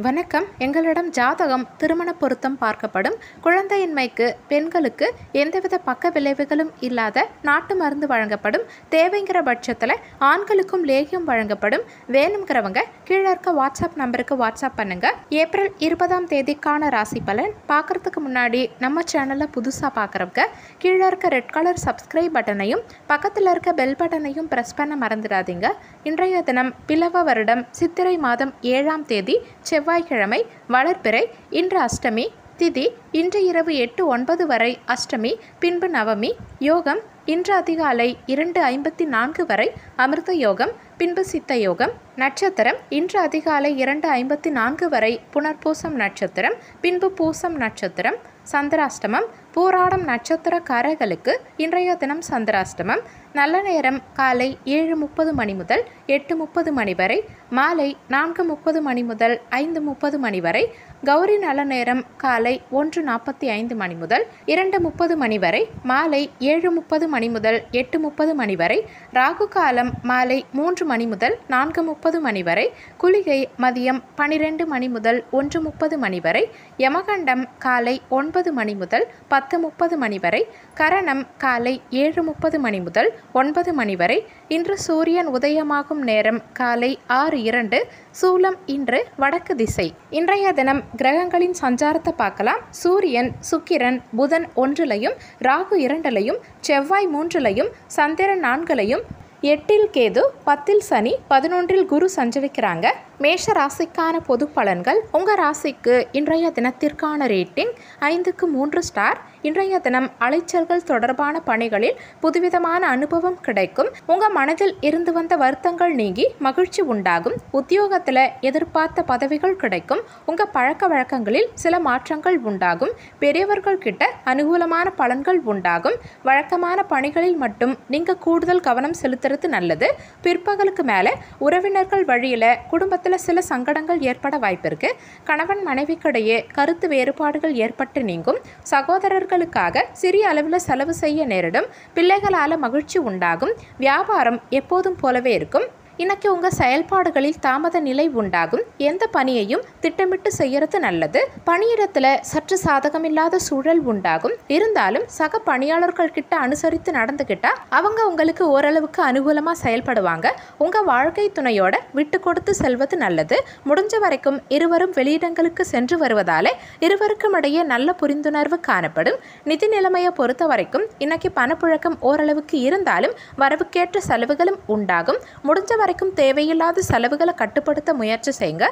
வணக்கம். எங்களிடம் ஜாதகம், திருமண பொருத்தம் பார்க்கப்படும். குழந்தையின்மைக்கு பெண்களுக்கு எந்தவித பக்க விளைவுகளும் இல்லாத நாட்டு மருந்து வழங்கப்படும். தேவைங்கிற பட்சத்தில் ஆண்களுக்கும் லேகியம் வழங்கப்படும். வேணுங்கிறவங்க கீழே இருக்க வாட்ஸ்அப் நம்பருக்கு வாட்ஸ்அப் பண்ணுங்க. ஏப்ரல் 20ஆம் தேதிக்கான ராசி பலன் பார்க்கறதுக்கு முன்னாடி நம்ம சேனலை புதுசாக பார்க்குறவங்க கீழே இருக்க ரெட் கலர் சப்ஸ்கிரைப் பட்டனையும் பக்கத்தில் இருக்க பெல் பட்டனையும் ப்ரெஸ் பண்ண மறந்துடாதீங்க. இன்றைய தினம் பிலவ வருடம் சித்திரை மாதம் 7ஆம் தேதி செவ்வாய்க்கிழமை, வளர்பிறை. இன்று அஷ்டமி திதி. இன்று இரவு 8:09 வரை அஷ்டமி, பின்பு நவமி. யோகம் இன்று அதிகாலை 2:54 வரை அமிர்த யோகம், பின்பு சித்த யோகம். நட்சத்திரம் இன்று அதிகாலை 2:54 வரை புனர்பூசம் நட்சத்திரம், பின்பு பூசம் நட்சத்திரம். சந்திராஷ்டமம் பூராடம் நட்சத்திரக்காரர்களுக்கு இன்றைய தினம் சந்திராஷ்டமம். நல்ல நேரம் காலை 7:30 மணி முதல் 8:30 மணி வரை, மாலை 4:30 மணி முதல் 5:30 மணி வரை. கௌரி நல்ல நேரம் காலை 1:45 மணி முதல் 2:30 மணி வரை, மாலை 7:30 மணி முதல் 8:30 மணி வரை. ராகு காலம் மாலை 3 மணி முதல் 4:30 மணி வரை. குளிகை மதியம் 12 மணி முதல் 1:30 மணி வரை. யமகண்டம் காலை 9 மணி முதல் 10:30 மணி வரை. கரணம் காலை 7:30 மணி முதல் 9 மணி வரை. இன்று சூரியன் உதயமாகும் நேரம் காலை 6:02. சூலம் இன்று வடக்கு திசை. இன்றைய தினம் கிரகங்களின் சஞ்சாரத்தை பார்க்கலாம். சூரியன், சுக்கிரன், புதன் 1லையும், ராகு 2லையும், செவ்வாய் 3லையும், சந்திரன் 4லையும், 8இல் கேது, 10இல் சனி, 11இல் குரு சஞ்சரிக்கிறாங்க. மேஷ ராசிக்கான பொது பலன்கள். உங்கள் ராசிக்கு இன்றைய தினத்திற்கான ரேட்டிங் 5க்கு 3 ஸ்டார். இன்றைய தினம் அலைச்சல்கள் தொடர்பான பணிகளில் புதுவிதமான அனுபவம் கிடைக்கும். உங்கள் மனதில் இருந்து வந்த வருத்தங்கள் நீங்கி மகிழ்ச்சி உண்டாகும். உத்தியோகத்தில் எதிர்பார்த்த பதவிகள் கிடைக்கும். உங்கள் பழக்க வழக்கங்களில் சில மாற்றங்கள் உண்டாகும். பெரியவர்கள் கிட்ட அனுகூலமான பலன்கள் உண்டாகும். வழக்கமான பணிகளில் மட்டும் நீங்கள் கூடுதல் கவனம் செலுத்துறது நல்லது. பிற்பகலுக்கு மேலே உறவினர்கள் வழியில் குடும்பத்தில் சில சங்கடங்கள் ஏற்பட வாய்ப்பிருக்கு. கணவன் மனைவிக்கிடையே கருத்து வேறுபாடுகள் ஏற்பட்டு நீங்கும். சகோதரர்களுக்காக சிறிய அளவில் செலவு செய்ய நேரிடும். பிள்ளைகளால் மகிழ்ச்சி உண்டாகும். வியாபாரம் எப்போதும் போலவே இருக்கும். இன்னைக்கு உங்கள் செயல்பாடுகளில் தாமத நிலை உண்டாகும். எந்த பணியையும் திட்டமிட்டு செய்யறது நல்லது. பணியிடத்தில் சற்று சாதகமில்லாத சூழல் உண்டாகும். இருந்தாலும் சக பணியாளர்கள் கிட்ட அனுசரித்து நடந்துக்கிட்டா அவங்க உங்களுக்கு ஓரளவுக்கு அனுகூலமாக செயல்படுவாங்க. உங்கள் வாழ்க்கை துணையோட விட்டு கொடுத்து செல்வது நல்லது. முடிஞ்ச வரைக்கும் இருவரும் வெளியிடங்களுக்கு சென்று வருவதாலே இருவருக்கும் இடையே நல்ல புரிந்துணர்வு காணப்படும். நிதி நிலைமையை பொறுத்த வரைக்கும் இன்னைக்கு பணப்புழக்கம் ஓரளவுக்கு இருந்தாலும் வரவுக்கேற்ற செலவுகளும் உண்டாகும். முடிஞ்ச வரைக்கும் தேவையில்லாத செலவுகளை கட்டுப்படுத்த முயற்சி செய்யுங்க.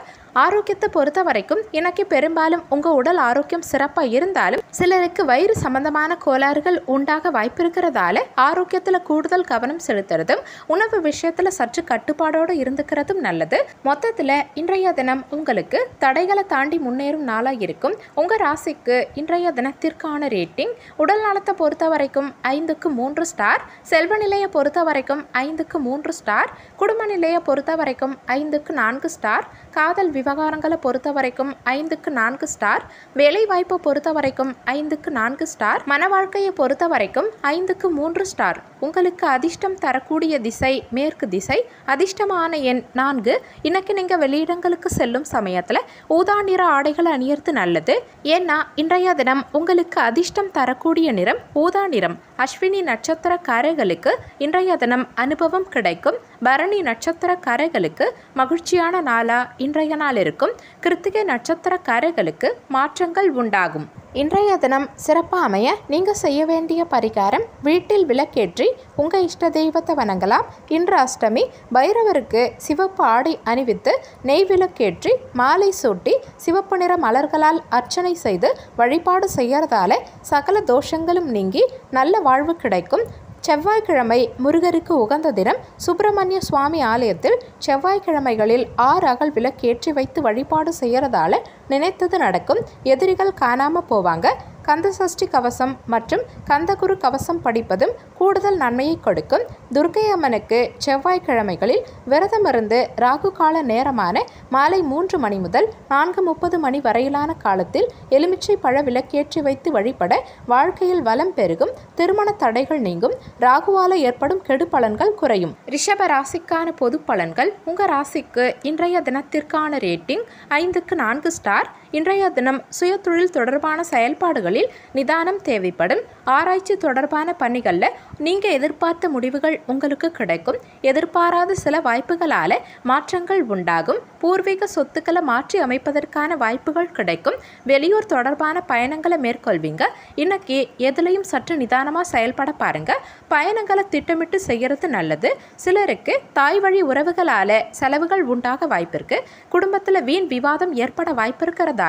ஆரோக்கியத்தை பொறுத்த வரைக்கும் இன்னைக்கு பெரும்பாலும் உங்க உடல் ஆரோக்கியம் சிறப்பாக இருந்தாலும் சிலருக்கு வயிறு சம்பந்தமான கோளாறுகள் உண்டாக வாய்ப்பு இருக்கிறதால ஆரோக்கியத்தில் கூடுதல் கவனம் செலுத்துறதும் உணவு விஷயத்துல சற்று கட்டுப்பாடோடு இருந்துக்கிறதும் நல்லது. மொத்தத்தில் இன்றைய தினம் உங்களுக்கு தடைகளை தாண்டி முன்னேறும் நாளாக இருக்கும். உங்க ராசிக்கு இன்றைய தினத்திற்கான ரேட்டிங். உடல் நலத்தை பொறுத்த வரைக்கும் 5க்கு 3 ஸ்டார். செல்வ நிலையை பொறுத்த வரைக்கும் 5க்கு 3 ஸ்டார். குடும்ப நிலையை பொறுத்த வரைக்கும் 5க்கு 4 ஸ்டார். காதல் விவகாரங்களை பொறுத்த வரைக்கும் 5க்கு 4 ஸ்டார். வேலை வாய்ப்பை பொறுத்த வரைக்கும் 5க்கு 4 ஸ்டார். மன வாழ்க்கையை பொறுத்த வரைக்கும் 5க்கு 3 ஸ்டார். உங்களுக்கு அதிர்ஷ்டம் தரக்கூடிய திசை மேற்கு திசை. அதிர்ஷ்டமான எண் 4. இன்னைக்கு நீங்கள் வெளியிடங்களுக்கு செல்லும் சமயத்தில் ஊதா நிற ஆடைகளை அணியறது நல்லது. ஏன்னா இன்றைய தினம் உங்களுக்கு அதிர்ஷ்டம் தரக்கூடிய நிறம் ஊதா நிறம். அஸ்வினி நட்சத்திரக்காரர்களுக்கு இன்றைய தினம் அனுபவம் கிடைக்கும். பரணி நட்சத்திரக்காரர்களுக்கு மகிழ்ச்சியான நாளா இன்றைய நாள் இருக்கும். கிருத்திகை நட்சத்திரக்காரர்களுக்கு மாற்றங்கள் உண்டாகும். இன்றைய தினம் சிறப்பாக அமைய நீங்கள் செய்ய வேண்டிய பரிகாரம், வீட்டில் விளக்கேற்றி உங்கள் இஷ்ட தெய்வத்தை வணங்கலாம். இன்று அஷ்டமி. பைரவருக்கு சிவப்பு ஆடை அணிவித்து நெய் விளக்கேற்றி மாலை சூட்டி சிவப்பு நிற மலர்களால் அர்ச்சனை செய்து வழிபாடு செய்யறதால சகல தோஷங்களும் நீங்கி நல்ல வாழ்வு கிடைக்கும். செவ்வாய்க்கிழமை முருகருக்கு உகந்த தினம். சுப்பிரமணிய சுவாமி ஆலயத்தில் செவ்வாய்க்கிழமைகளில் 6 அகல் விளக்கேற்றி வைத்து வழிபாடு செய்யறதால நினைத்தது நடக்கும். எதிரிகள் காணாமல் போவாங்க. கந்தசஷ்டி கவசம் மற்றும் கந்தகுரு கவசம் படிப்பதும் கூடுதல் நன்மையை கொடுக்கும். துர்க்கை அம்மனுக்கு செவ்வாய்க்கிழமைகளில் விரதமிருந்து ராகு கால நேரமான மாலை 3 மணி முதல் 4:30 மணி வரையிலான காலத்தில் எலுமிச்சை பழ விளக்கேற்றி வைத்து வழிபட வாழ்க்கையில் வளம் பெருகும், திருமண தடைகள் நீங்கும், ராகுவால ஏற்படும் கெடு பலன்கள் குறையும். ரிஷப ராசிக்கான பொது பலன்கள். உங்க ராசிக்கு இன்றைய தினத்திற்கான ரேட்டிங் 5க்கு 4 ஸ்டார். இன்றைய தினம் சுயதொழில் தொடர்பான செயல்பாடுகளில் நிதானம் தேவைப்படும். ஆராய்ச்சி தொடர்பான பணிகளில் நீங்கள் எதிர்பார்த்த முடிவுகள் உங்களுக்கு கிடைக்கும். எதிர்பாராத சில வாய்ப்புகளால் மாற்றங்கள் உண்டாகும். பூர்வீக சொத்துக்களை மாற்றி அமைப்பதற்கான வாய்ப்புகள் கிடைக்கும். வெளியூர் தொடர்பான பயணங்களை மேற்கொள்வீங்க. இன்னைக்கு எதுலையும் சற்று நிதானமாக செயல்பட பாருங்க. பயணங்களை திட்டமிட்டு செய்கிறது நல்லது. சிலருக்கு தாய் வழி உறவுகளால் செலவுகள் உண்டாக வாய்ப்பிருக்கு. குடும்பத்தில் வீண் விவாதம் ஏற்பட வாய்ப்பு இருக்கிறதால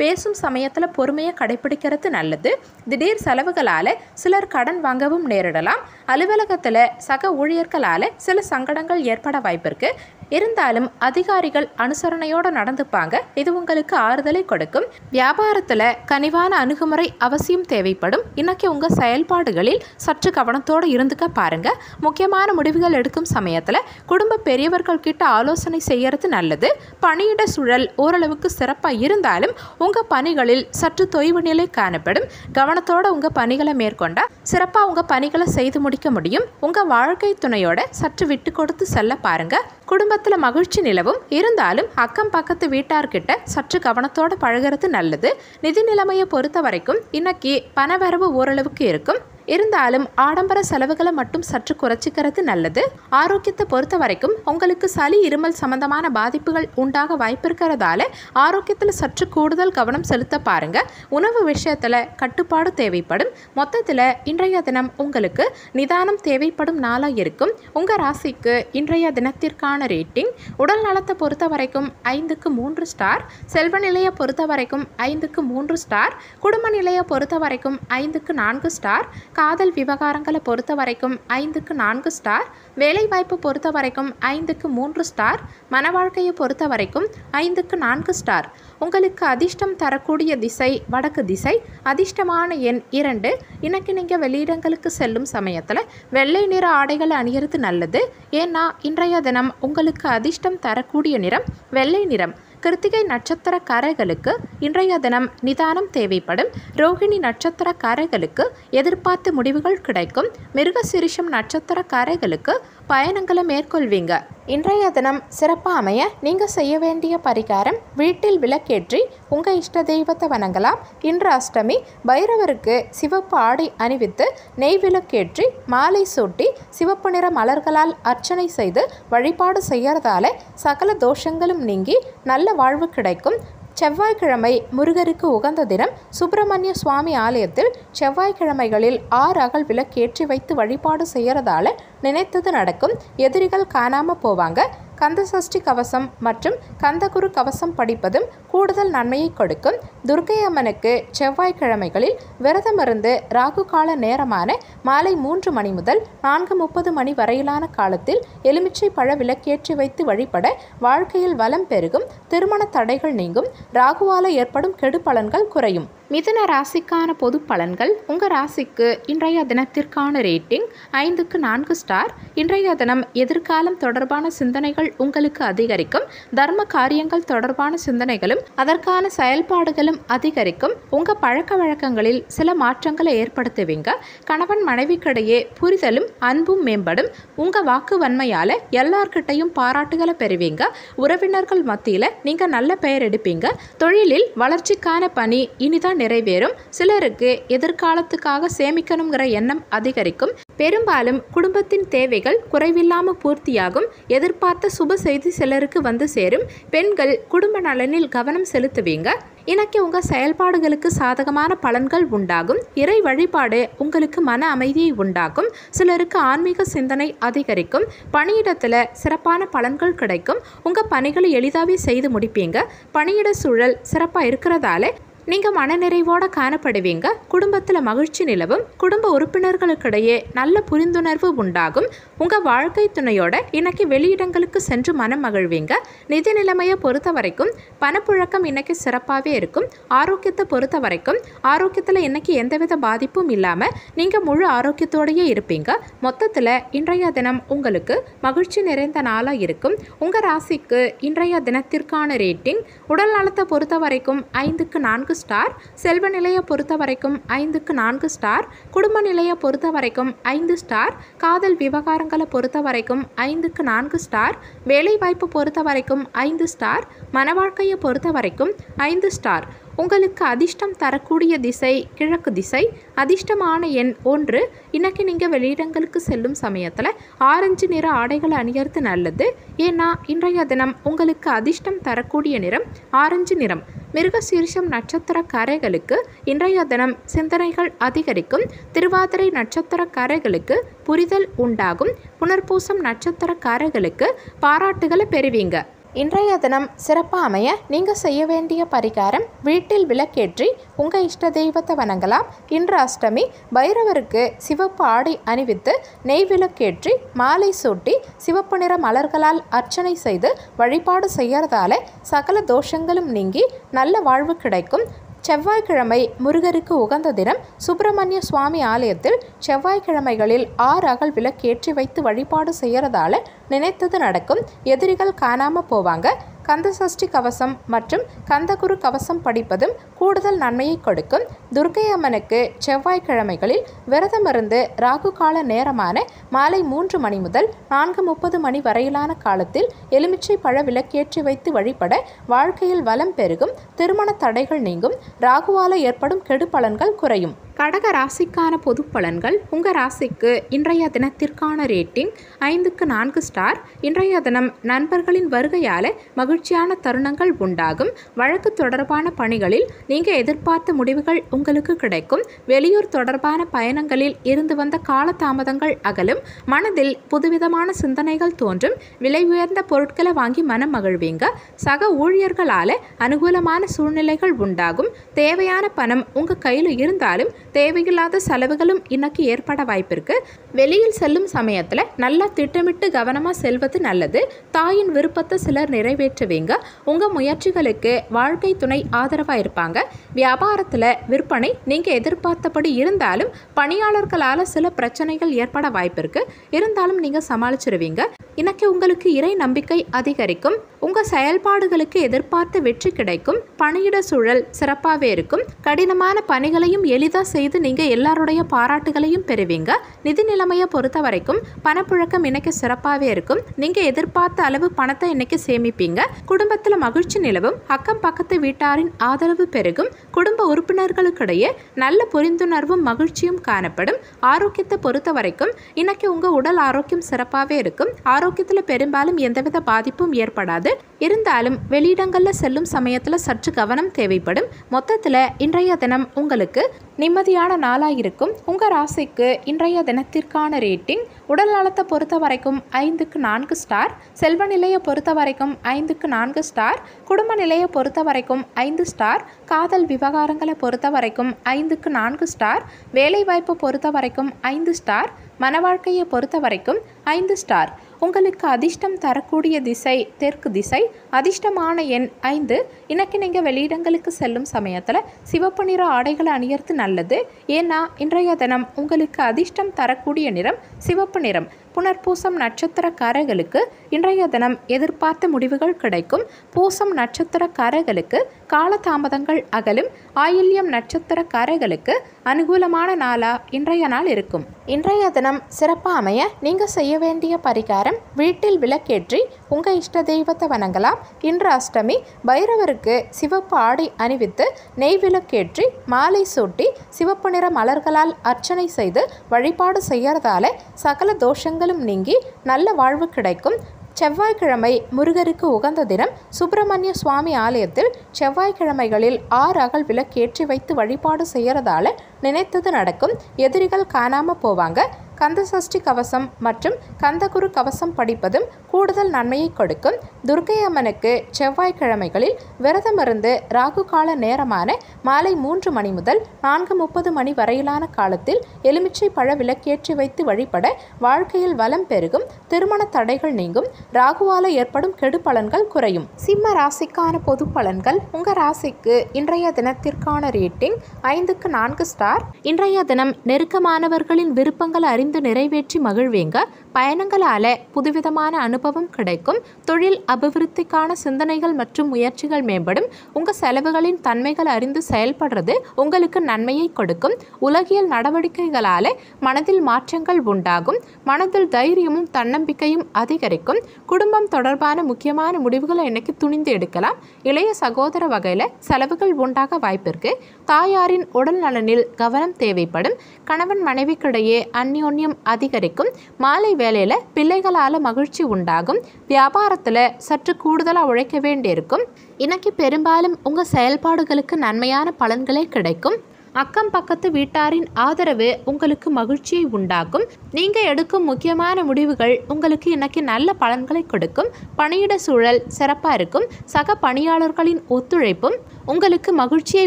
பேசும் சமயத்தில் பொறுமையை கடைபிடிக்கிறது நல்லது. திடீர் செலவுகளால் சிலர் கடன் வாங்கவும் நேரிடலாம். அலுவலகத்தில் சக ஊழியர்களால் சில சங்கடங்கள் ஏற்பட வாய்ப்பிருக்கு. இருந்தாலும் அதிகாரிகள் அனுசரணையோடு நடந்துப்பாங்க. இது உங்களுக்கு ஆறுதலை கொடுக்கும். வியாபாரத்தில் கனிவான அணுகுமுறை அவசியம் தேவைப்படும். இன்னைக்கு உங்கள் செயல்பாடுகளில் சற்று கவனத்தோடு இருந்துக்க பாருங்க. முக்கியமான முடிவுகள் எடுக்கும் சமயத்தில் குடும்ப பெரியவர்கள் கிட்ட ஆலோசனை செய்யறது நல்லது. பணியிட சூழல் ஓரளவுக்கு சிறப்பாக இருந்தாலும் உங்கள் பணிகளில் சற்று தொய்வு நிலை காணப்படும். கவனத்தோடு உங்கள் பணிகளை மேற்கொண்டா சிறப்பாக உங்கள் பணிகளை செய்து முடிக்க முடியும். உங்கள் வாழ்க்கை துணையோட சற்று விட்டு கொடுத்து செல்ல பாருங்க. குடும்பத்தில் மகிழ்ச்சி நிலவும். இருந்தாலும் அக்கம் பக்கத்து வீட்டார்கிட்ட சற்று கவனத்தோடு பழகிறது நல்லது. நிதி நிலைமையை பொறுத்த வரைக்கும் இன்னைக்கு பணவரவு ஓரளவுக்கு இருக்கும். இருந்தாலும் ஆடம்பர செலவுகளை மட்டும் சற்று குறைச்சிக்கிறது நல்லது. ஆரோக்கியத்தை பொறுத்த வரைக்கும் உங்களுக்கு சளி இருமல் சம்பந்தமான பாதிப்புகள் உண்டாக வாய்ப்பு இருக்கிறதால ஆரோக்கியத்தில் சற்று கூடுதல் கவனம் செலுத்த பாருங்க. உணவு விஷயத்தில் கட்டுப்பாடு தேவைப்படும். மொத்தத்தில் இன்றைய தினம் உங்களுக்கு நிதானம் தேவைப்படும் நாளாக இருக்கும். உங்கள் ராசிக்கு இன்றைய தினத்திற்கான ரேட்டிங். உடல் நலத்தை பொறுத்த வரைக்கும் 5க்கு 3 ஸ்டார். செல்வ நிலையை பொறுத்த வரைக்கும் 5க்கு 3 ஸ்டார். குடும்ப நிலையை பொறுத்த வரைக்கும் 5க்கு 4 ஸ்டார். காதல் விவகாரங்களை பொறுத்த வரைக்கும் 5க்கு 4 ஸ்டார். வேலைவாய்ப்பு பொறுத்த வரைக்கும் 5க்கு 3 ஸ்டார். மன வாழ்க்கையை பொறுத்த வரைக்கும் 5க்கு 4 ஸ்டார். உங்களுக்கு அதிர்ஷ்டம் தரக்கூடிய திசை வடக்கு திசை. அதிர்ஷ்டமான எண் 2. இன்னைக்கு நீங்கள் வெளியிடங்களுக்கு செல்லும் சமயத்தில் வெள்ளை நிற ஆடைகளை அணிகிறது நல்லது. ஏன்னா இன்றைய தினம் உங்களுக்கு அதிர்ஷ்டம் தரக்கூடிய நிறம் வெள்ளை நிறம். கிருத்திகை நட்சத்திரக்காரர்களுக்கு இன்றைய தினம் நிதானம் தேவைப்படும். ரோகிணி நட்சத்திரக்காரர்களுக்கு எதிர்பார்த்த முடிவுகள் கிடைக்கும். மிருகசிரிஷம் நட்சத்திரக்காரர்களுக்கு பயணங்களை மேற்கொள்வீங்க. இன்றைய தினம் சிறப்பாக அமைய நீங்கள் செய்ய வேண்டிய பரிகாரம் வீட்டில் விளக்கேற்றி உங்கள் இஷ்ட தெய்வத்தை வணங்கலாம். இன்று அஷ்டமி. பைரவருக்கு சிவப்பு ஆடை அணிவித்து நெய் விளக்கேற்றி மாலை சூட்டி சிவப்பு நிற மலர்களால் அர்ச்சனை செய்து வழிபாடு செய்யறதால சகல தோஷங்களும் நீங்கி நல்ல வாழ்வு கிடைக்கும். செவ்வாய்க்கிழமை முருகருக்கு உகந்த தினம். சுப்பிரமணிய சுவாமி ஆலயத்தில் செவ்வாய்க்கிழமைகளில் 6 அகல் விளக்கேற்றி வைத்து வழிபாடு செய்யறதால நினைத்தது நடக்கும். எதிரிகள் காணாமல் போவாங்க. கந்தசஷ்டி கவசம் மற்றும் கந்தகுரு கவசம் படிப்பதும் கூடுதல் நன்மையை கொடுக்கும். துர்க்கை அம்மனுக்கு செவ்வாய்க்கிழமைகளில் விரதமிருந்து ராகு கால நேரமான மாலை 3 மணி முதல் 4:30 மணி வரையிலான காலத்தில் எலுமிச்சை பழ விளக்கேற்றி வைத்து வழிபட வாழ்க்கையில் வளம் பெருகும், திருமண தடைகள் நீங்கும், ராகுவால ஏற்படும் கெடு பலன்கள் குறையும். மிதுன ராசிக்கான பொது பலன்கள். உங்கள் ராசிக்கு இன்றைய தினத்திற்கான ரேட்டிங் 5க்கு 4 ஸ்டார். இன்றைய தினம் எதிர்காலம் தொடர்பான சிந்தனைகள் உங்களுக்கு அதிகரிக்கும். தர்ம காரியங்கள் தொடர்பான சிந்தனைகளும் அதற்கான செயல்பாடுகளும் அதிகரிக்கும். உங்கள் பழக்க வழக்கங்களில் சில மாற்றங்களை ஏற்படுத்துவீங்க. கணவன் மனைவிக்கிடையே புரிதலும் அன்பும் மேம்படும். உங்கள் வாக்கு வன்மையால் எல்லார்கிட்டையும் பாராட்டுகளை பெறுவீங்க. உறவினர்கள் மத்தியில் நீங்கள் நல்ல பெயர் எடுப்பீங்க. தொழிலில் வளர்ச்சிக்கான பணி இனிதான் நிறைவேறும். சிலருக்கு எதிர்காலத்துக்காக சேமிக்கணுங்கிற எண்ணம் அதிகரிக்கும். பெரும்பாலும் குடும்பத்தின் தேவைகள் குறைவில்லாமல் பூர்த்தியாகும். எதிர்பார்த்த சுப செய்தி சிலருக்கு வந்து சேரும். பெண்கள் குடும்ப நலனில் கவனம் செலுத்துவீங்க. இன்னைக்கு உங்கள் செயல்பாடுகளுக்கு சாதகமான பலன்கள் உண்டாகும். இறை வழிபாடு உங்களுக்கு மன அமைதியை உண்டாக்கும். சிலருக்கு ஆன்மீக சிந்தனை அதிகரிக்கும். பணியிடத்தில் சிறப்பான பலன்கள் கிடைக்கும். உங்கள் பணிகளை எளிதாகவே செய்து முடிப்பீங்க. பணியிட சூழல் சிறப்பாக இருக்கிறதால நீங்கள் மனநிறைவோட காணப்படுவீங்க. குடும்பத்தில் மகிழ்ச்சி நிலவும். குடும்ப உறுப்பினர்களுக்கிடையே நல்ல புரிந்துணர்வு உண்டாகும். உங்கள் வாழ்க்கை துணையோட இன்னைக்கு வெளியிடங்களுக்கு சென்று மனம் மகிழ்வீங்க. நிதி நிலைமையை பொறுத்த வரைக்கும் பணப்புழக்கம் இன்னைக்கு சிறப்பாகவே இருக்கும். ஆரோக்கியத்தை பொறுத்த வரைக்கும் ஆரோக்கியத்தில் இன்னைக்கு எந்தவித பாதிப்பும் இல்லாமல் நீங்கள் முழு ஆரோக்கியத்தோடையே இருப்பீங்க. மொத்தத்தில் இன்றைய தினம் உங்களுக்கு மகிழ்ச்சி நிறைந்த நாளாக இருக்கும். உங்கள் ராசிக்கு இன்றைய தினத்திற்கான ரேட்டிங் உடல் நலத்தை பொறுத்த வரைக்கும் 5க்கு 4 ஸ்டார். செல்வ நிலையை பொறுத்த வரைக்கும் 5க்கு 4 ஸ்டார். குடும்ப நிலையை பொறுத்த வரைக்கும் 5 ஸ்டார். காதல் விவகாரங்களை பொறுத்த வரைக்கும் 5க்கு 4 ஸ்டார். வேலைவாய்ப்பு பொறுத்த வரைக்கும் 5 ஸ்டார். மன வாழ்க்கையை பொறுத்த வரைக்கும் 5 ஸ்டார். உங்களுக்கு அதிர்ஷ்டம் தரக்கூடிய திசை கிழக்கு திசை. அதிர்ஷ்டமான எண் 1. இன்னைக்கு நீங்கள் வெளியிடங்களுக்கு செல்லும் சமயத்தில் ஆரஞ்சு நிற ஆடைகளை அணியறது நல்லது. ஏன்னா இன்றைய தினம் உங்களுக்கு அதிர்ஷ்டம் தரக்கூடிய நிறம் ஆரஞ்சு நிறம். மிருகசீரிஷம் நட்சத்திரக்காரர்களுக்கு இன்றைய தினம் சிந்தனைகள் அதிகரிக்கும். திருவாதிரை நட்சத்திரக்காரர்களுக்கு புரிதல் உண்டாகும். புனர்பூசம் நட்சத்திரக்காரர்களுக்கு பாராட்டுகளை பெறுவீங்க. இன்றைய தினம் சிறப்பாக அமைய நீங்கள் செய்ய வேண்டிய பரிகாரம் வீட்டில் விளக்கேற்றி உங்கள் இஷ்ட தெய்வத்தை வணங்கலாம். இன்று அஷ்டமி. பைரவருக்கு சிவப்பு ஆடை அணிவித்து நெய் விளக்கேற்றி மாலை சூட்டி சிவப்பு நிற மலர்களால் அர்ச்சனை செய்து வழிபாடு செய்யறதால சகல தோஷங்களும் நீங்கி நல்ல வாழ்வு கிடைக்கும். செவ்வாய்க்கிழமை முருகருக்கு உகந்த தினம். சுப்பிரமணிய சுவாமி ஆலயத்தில் செவ்வாய்க்கிழமைகளில் 6 அகல் விளக்கேற்றி வைத்து வழிபாடு செய்யறதால நினைத்தது நடக்கும். எதிரிகள் காணாமல் போவாங்க. கந்தசஷ்டி கவசம் மற்றும் கந்தகுரு கவசம் படிப்பதும் கூடுதல் நன்மையை கொடுக்கும். துர்க்கை அம்மனுக்கு செவ்வாய்க்கிழமைகளில் விரதமிருந்து ராகு கால நேரமான மாலை 3 மணி முதல் 4:30 மணி வரையிலான காலத்தில் எலுமிச்சை பழ விளக்கேற்றி வைத்து வழிபட வாழ்க்கையில் வளம் பெருகும். திருமண தடைகள் நீங்கும். ராகுவால ஏற்படும் கெடு பலன்கள் குறையும். கடக ராசிக்கான பொது பலன்கள். உங்கள் ராசிக்கு இன்றைய தினத்திற்கான ரேட்டிங் 5க்கு 4 ஸ்டார். இன்றைய தினம் நண்பர்களின் வருகையால் மகிழ்ச்சியான தருணங்கள் உண்டாகும். வழக்கு தொடர்பான பணிகளில் நீங்கள் எதிர்பார்த்த முடிவுகள் உங்களுக்கு கிடைக்கும். வெளியூர் தொடர்பான பயணங்களில் இருந்து வந்த காலதாமதங்கள் அகலும். மனதில் புதுவிதமான சிந்தனைகள் தோன்றும். விலை உயர்ந்த பொருட்களை வாங்கி மனம் மகிழ்வீங்க. சக ஊழியர்களால் அனுகூலமான சூழ்நிலைகள் உண்டாகும். தேவையான பணம் உங்கள் கையில் இருந்தாலும் தேவையில்லாத செலவுகளும் இன்னைக்கு ஏற்பட வாய்ப்பிருக்கு. வெளியில் செல்லும் சமயத்தில் நல்லா திட்டமிட்டு கவனமாக செல்வது நல்லது. தாயின் விருப்பத்தை சிலர் நிறைவேற்றுவீங்க. உங்கள் முயற்சிகளுக்கு வாழ்க்கை துணை ஆதரவாக இருப்பாங்க. வியாபாரத்தில் விற்பனை நீங்கள் எதிர்பார்த்தபடி இருந்தாலும் பணியாளர்களால் சில பிரச்சனைகள் ஏற்பட வாய்ப்பிருக்கு. இருந்தாலும் நீங்கள் சமாளிச்சிருவீங்க. இன்னைக்கு உங்களுக்கு இறை நம்பிக்கை அதிகரிக்கும். உங்கள் செயல்பாடுகளுக்கு எதிர்பார்த்த வெற்றி கிடைக்கும். பணியிட சூழல் சிறப்பாகவே இருக்கும். கடினமான பணிகளையும் எளிதாக செய்து நீங்கள் எல்லாருடைய பாராட்டுகளையும் பெறுவீங்க. நிதி நிலைமையை பொறுத்த வரைக்கும் பணப்புழக்கம் இன்னைக்கு சிறப்பாகவே இருக்கும். நீங்கள் எதிர்பார்த்த அளவு பணத்தை இன்னைக்கு சேமிப்பீங்க. குடும்பத்தில் மகிழ்ச்சி நிலவும். அக்கம் பக்கத்து வீட்டாரின் ஆதரவு பெருகும். குடும்ப உறுப்பினர்களுக்கிடையே நல்ல புரிந்துணர்வும் மகிழ்ச்சியும் காணப்படும். ஆரோக்கியத்தை பொறுத்த வரைக்கும் இன்னைக்கு உங்கள் உடல் ஆரோக்கியம் சிறப்பாகவே இருக்கும். ஆரோக்கியத்தில் பெரும்பாலும் எந்தவித பாதிப்பும் ஏற்படாது. இருந்தாலும் வெளியிடங்களில் செல்லும் சமயத்தில் சற்று கவனம் தேவைப்படும். மொத்தத்தில் இன்றைய தினம் உங்களுக்கு நிம்மதியான நாளாக இருக்கும். உங்கள் ராசிக்கு இன்றைய தினத்திற்கான ரேட்டிங் உடல் நலத்தை பொறுத்த வரைக்கும் 5க்கு 4 ஸ்டார். செல்வ நிலையை பொறுத்த வரைக்கும் 5க்கு 4 ஸ்டார். குடும்ப நிலையை பொறுத்த வரைக்கும் 5 ஸ்டார். காதல் விவகாரங்களை பொறுத்த வரைக்கும் 5க்கு 4 ஸ்டார். வேலைவாய்ப்பை பொறுத்த வரைக்கும் 5 ஸ்டார். மன வாழ்க்கையை பொறுத்த வரைக்கும் 5 ஸ்டார். உங்களுக்கு அதிர்ஷ்டம் தரக்கூடிய திசை தெற்கு திசை. அதிர்ஷ்டமான எண் 5. இன்னைக்கு நீங்கள் வெளியிடங்களுக்கு செல்லும் சமயத்தில் சிவப்பு நிற ஆடைகளை அணியறது நல்லது. ஏன்னா இன்றைய தினம் உங்களுக்கு அதிர்ஷ்டம் தரக்கூடிய நிறம் சிவப்பு நிறம். புனர்பூசம் நட்சத்திரக்காரர்களுக்கு இன்றைய தினம் எதிர்பார்த்த முடிவுகள் கிடைக்கும். பூசம் நட்சத்திரக்காரர்களுக்கு காலதாமதங்கள் அகலும். ஆயில்யம் நட்சத்திரக்காரர்களுக்கு அனுகூலமான நாளா இன்றைய நாள் இருக்கும். இன்றைய தினம் சிறப்பாக அமைய நீங்கள் செய்ய வேண்டிய பரிகாரம் வீட்டில் விளக்கேற்றி உங்கள் இஷ்ட தெய்வத்தை வணங்கலாம். இன்று அஷ்டமி. பைரவருக்கு சிவப்பு ஆடை அணிவித்து நெய் விளக்கேற்றி மாலை சூட்டி சிவப்பு நிற மலர்களால் அர்ச்சனை செய்து வழிபாடு செய்யறதால சகல தோஷங்களும் நீங்கி நல்ல வாழ்வு கிடைக்கும். செவ்வாய்க்கிழமை முருகருக்கு உகந்த தினம். சுப்பிரமணிய சுவாமி ஆலயத்தில் செவ்வாய்க்கிழமைகளில் 6 அகல் விளக்கேற்றி வைத்து வழிபாடு செய்யறதால நினைத்தது நடக்கும். எதிரிகள் காணாமல் போவாங்க. கந்தசஷ்டி கவசம் மற்றும் கந்தகுரு கவசம் படிப்பதும் கூடுதல் நன்மையை கொடுக்கும். துர்க்கை அம்மனுக்கு செவ்வாய்க்கிழமைகளில் விரதமிருந்து ராகு கால நேரமான மாலை 3 மணி முதல் 4:30 மணி வரையிலான காலத்தில் எலுமிச்சை பழ விளக்கேற்றி வைத்து வழிபட வாழ்க்கையில் வளம் பெருகும், திருமண தடைகள் நீங்கும், ராகுவால ஏற்படும் கெடு பலன்கள் குறையும். சிம்ம ராசிக்கான பொது பலன்கள். உங்க ராசிக்கு இன்றைய தினத்திற்கான ரேட்டிங் 5க்கு 4 ஸ்டார். இன்றைய தினம் நெருக்கமானவர்களின் விருப்பங்கள் அறிந்து நிறைவேற்றி மகிழ்வீங்க. பயணங்களால புதுவிதமான அனுபவம் கிடைக்கும். தொழில் அபிவிருத்திக்கான சிந்தனைகள் மற்றும் முயற்சிகள் மேம்படும். உங்க செலவுகளின் தன்மைகள் அறிந்து செயல்படுறது உங்களுக்கு நன்மையை கொடுக்கும். உலகியல் நடவடிக்கைகளால மனதில் மாற்றங்கள் உண்டாகும். மனதில் தைரியமும் தன்னம்பிக்கையும் அதிகரிக்கும். குடும்பம் தொடர்பான முக்கியமான முடிவுகளை இன்னைக்கு துணிந்து எடுக்கலாம். இளைய சகோதர வகையில் செலவுகள் உண்டாக வாய்ப்பிருக்கு. தாயாரின் உடல் நலனில் கவனம் தேவைப்படும். கணவன் மனைவிக்கிடையே அந்யோன்யம் அதிகரிக்கும். மாலை வேலையில பிள்ளைகளால மகிழ்ச்சி உண்டாகும். வியாபாரத்துல சற்று கூடுதலா உழைக்க வேண்டியிருக்கும். இன்னைக்கு பெரும்பாலும் உங்க செயல்பாடுகளுக்கு நன்மையான பலன்களே கிடைக்கும். அக்கம் பக்கத்து வீட்டாரின் ஆதரவு உங்களுக்கு மகிழ்ச்சியை உண்டாக்கும். நீங்க எடுக்கும் முக்கியமான முடிவுகள் உங்களுக்கு இன்னைக்கு நல்ல பலன்களை கொடுக்கும். பணியிட சூழல் சிறப்பா இருக்கும். சக பணியாளர்களின் ஒத்துழைப்பும் உங்களுக்கு மகிழ்ச்சியை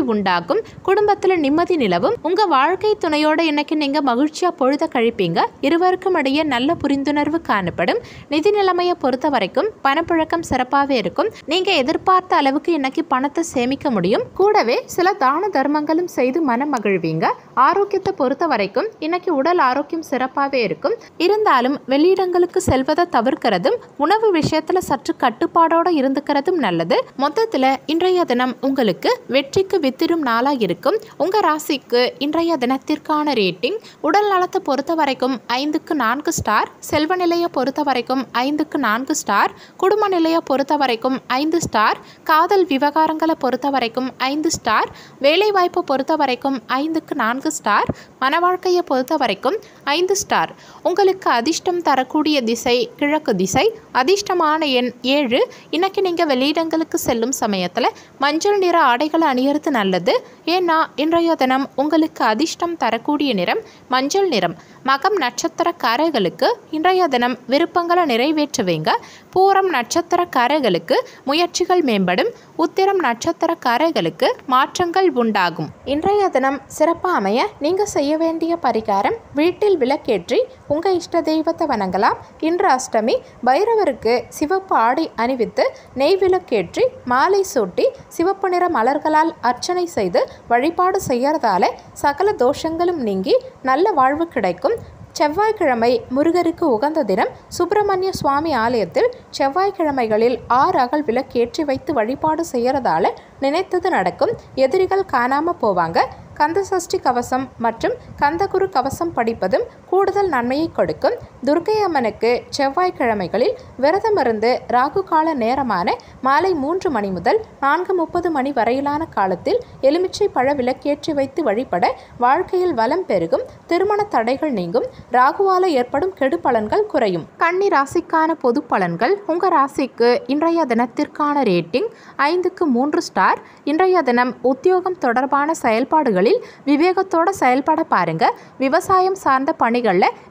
உண்டாக்கும். குடும்பத்துல நிம்மதி நிலவும். உங்க வாழ்க்கை துணையோட இன்னைக்கு நீங்க மகிழ்ச்சியா பொழுத கழிப்பீங்க. இருவருக்கும் இடையே நல்ல புரிந்துணர்வு காணப்படும். நிதி நிலைமையை பொறுத்த வரைக்கும் பணப்புழக்கம் சிறப்பாகவே இருக்கும். நீங்க எதிர்பார்த்த அளவுக்கு இன்னைக்கு பணத்தை சேமிக்க முடியும். கூடவே சில தான தர்மங்களும் செய்து மனம் மகிழ்வீங்க. ஆரோக்கியத்தை பொறுத்த வரைக்கும் இன்னைக்கு உடல் ஆரோக்கியம் சிறப்பாகவே இருக்கும். இருந்தாலும் வெளியிடங்களுக்கு செல்வதை தவிர்க்கிறதும் உணவு விஷயத்துல சற்று கட்டுப்பாடோட இருந்துக்கிறதும் நல்லது. மொத்தத்துல இன்றைய தினம் உங்களுக்கு வெற்றிக்கு வித்திடும் நாளா இருக்கும். உங்க ராசிக்கு இன்றைய தினத்திற்கான ரேட்டிங் உடல் நலத்தை பொறுத்த வரைக்கும் 5க்கு 4 ஸ்டார். செல்வ நிலையை பொறுத்த வரைக்கும் 5க்கு 4 ஸ்டார். குடும்ப நிலையை பொறுத்த வரைக்கும் 5 ஸ்டார். காதல் விவகாரங்களை பொறுத்த வரைக்கும் 5 ஸ்டார். வேலை வாய்ப்பை பொறுத்த வரைக்கும் 5க்கு 4 ஸ்டார். மன வாழ்க்கையை பொறுத்த வரைக்கும் 5 ஸ்டார். உங்களுக்கு அதிர்ஷ்டம் தரக்கூடிய திசை கிழக்கு திசை. அதிர்ஷ்டமான எண் 7. இன்னைக்கு நீங்க வெளியிடங்களுக்கு செல்லும் சமயத்துல மஞ்சள் நிற ஆடைகளை அணியறது நல்லது. ஏன்னா இன்றைய தினம் உங்களுக்கு அதிர்ஷ்டம் தரக்கூடிய நிறம் மஞ்சள் நிறம். மகம் நட்சத்திரக்காரர்களுக்கு இன்றைய தினம் விருப்பங்களை நிறைவேற்றுவீங்க. பூரம் நட்சத்திரக்காரர்களுக்கு முயற்சிகள் மேம்படும். உத்திரம் நட்சத்திரக்காரர்களுக்கு மாற்றங்கள் உண்டாகும். இன்றைய தினம் சிறப்பாக அமைய நீங்க செய்ய வேண்டிய பரிகாரம் வீட்டில் விளக்கேற்றி உங்க இஷ்ட தெய்வத்தை வணங்கலாம். இன்று அஷ்டமி. பைரவருக்கு சிவப்பு ஆடை அணிவித்து நெய் விளக்கேற்றி மாலை சூட்டி சிவப்பு நிற மலர்களால் அர்ச்சனை செய்து வழிபாடு செய்யறதால சகல தோஷங்களும் நீங்கி நல்ல வாழ்வு கிடைக்கும். செவ்வாய்க்கிழமை முருகருக்கு உகந்த தினம். சுப்பிரமணிய சுவாமி ஆலயத்தில் செவ்வாய்க்கிழமைகளில் 6 அகல் விளக்கேற்றி வைத்து வழிபாடு செய்யறதால நினைத்தது நடக்கும். எதிரிகள் காணாம போவாங்க. கந்தசஷ்டி கவசம் மற்றும் கந்தகுரு கவசம் படிப்பதும் கூடுதல் நன்மையை கொடுக்கும். துர்க்கை அம்மனுக்கு செவ்வாய்க்கிழமைகளில் விரதமிருந்து ராகு கால நேரமான மாலை 3 மணி முதல் 4:30 மணி வரையிலான காலத்தில் எலுமிச்சை பழ விளக்கேற்றி வைத்து வழிபட வாழ்க்கையில் வளம் பெருகும், திருமண தடைகள் நீங்கும், ராகுவால ஏற்படும் கெடு பலன்கள் குறையும். கன்னி ராசிக்கான பொது பலன்கள். உங்க ராசிக்கு இன்றைய தினத்திற்கான ரேட்டிங் 5க்கு 3 ஸ்டார். இன்றைய தினம் உத்தியோகம் தொடர்பான செயல்பாடுகளில் விவேகத்தோட செயல்பட பாருங்க. விவசாயம் சார்ந்த பணிகளில்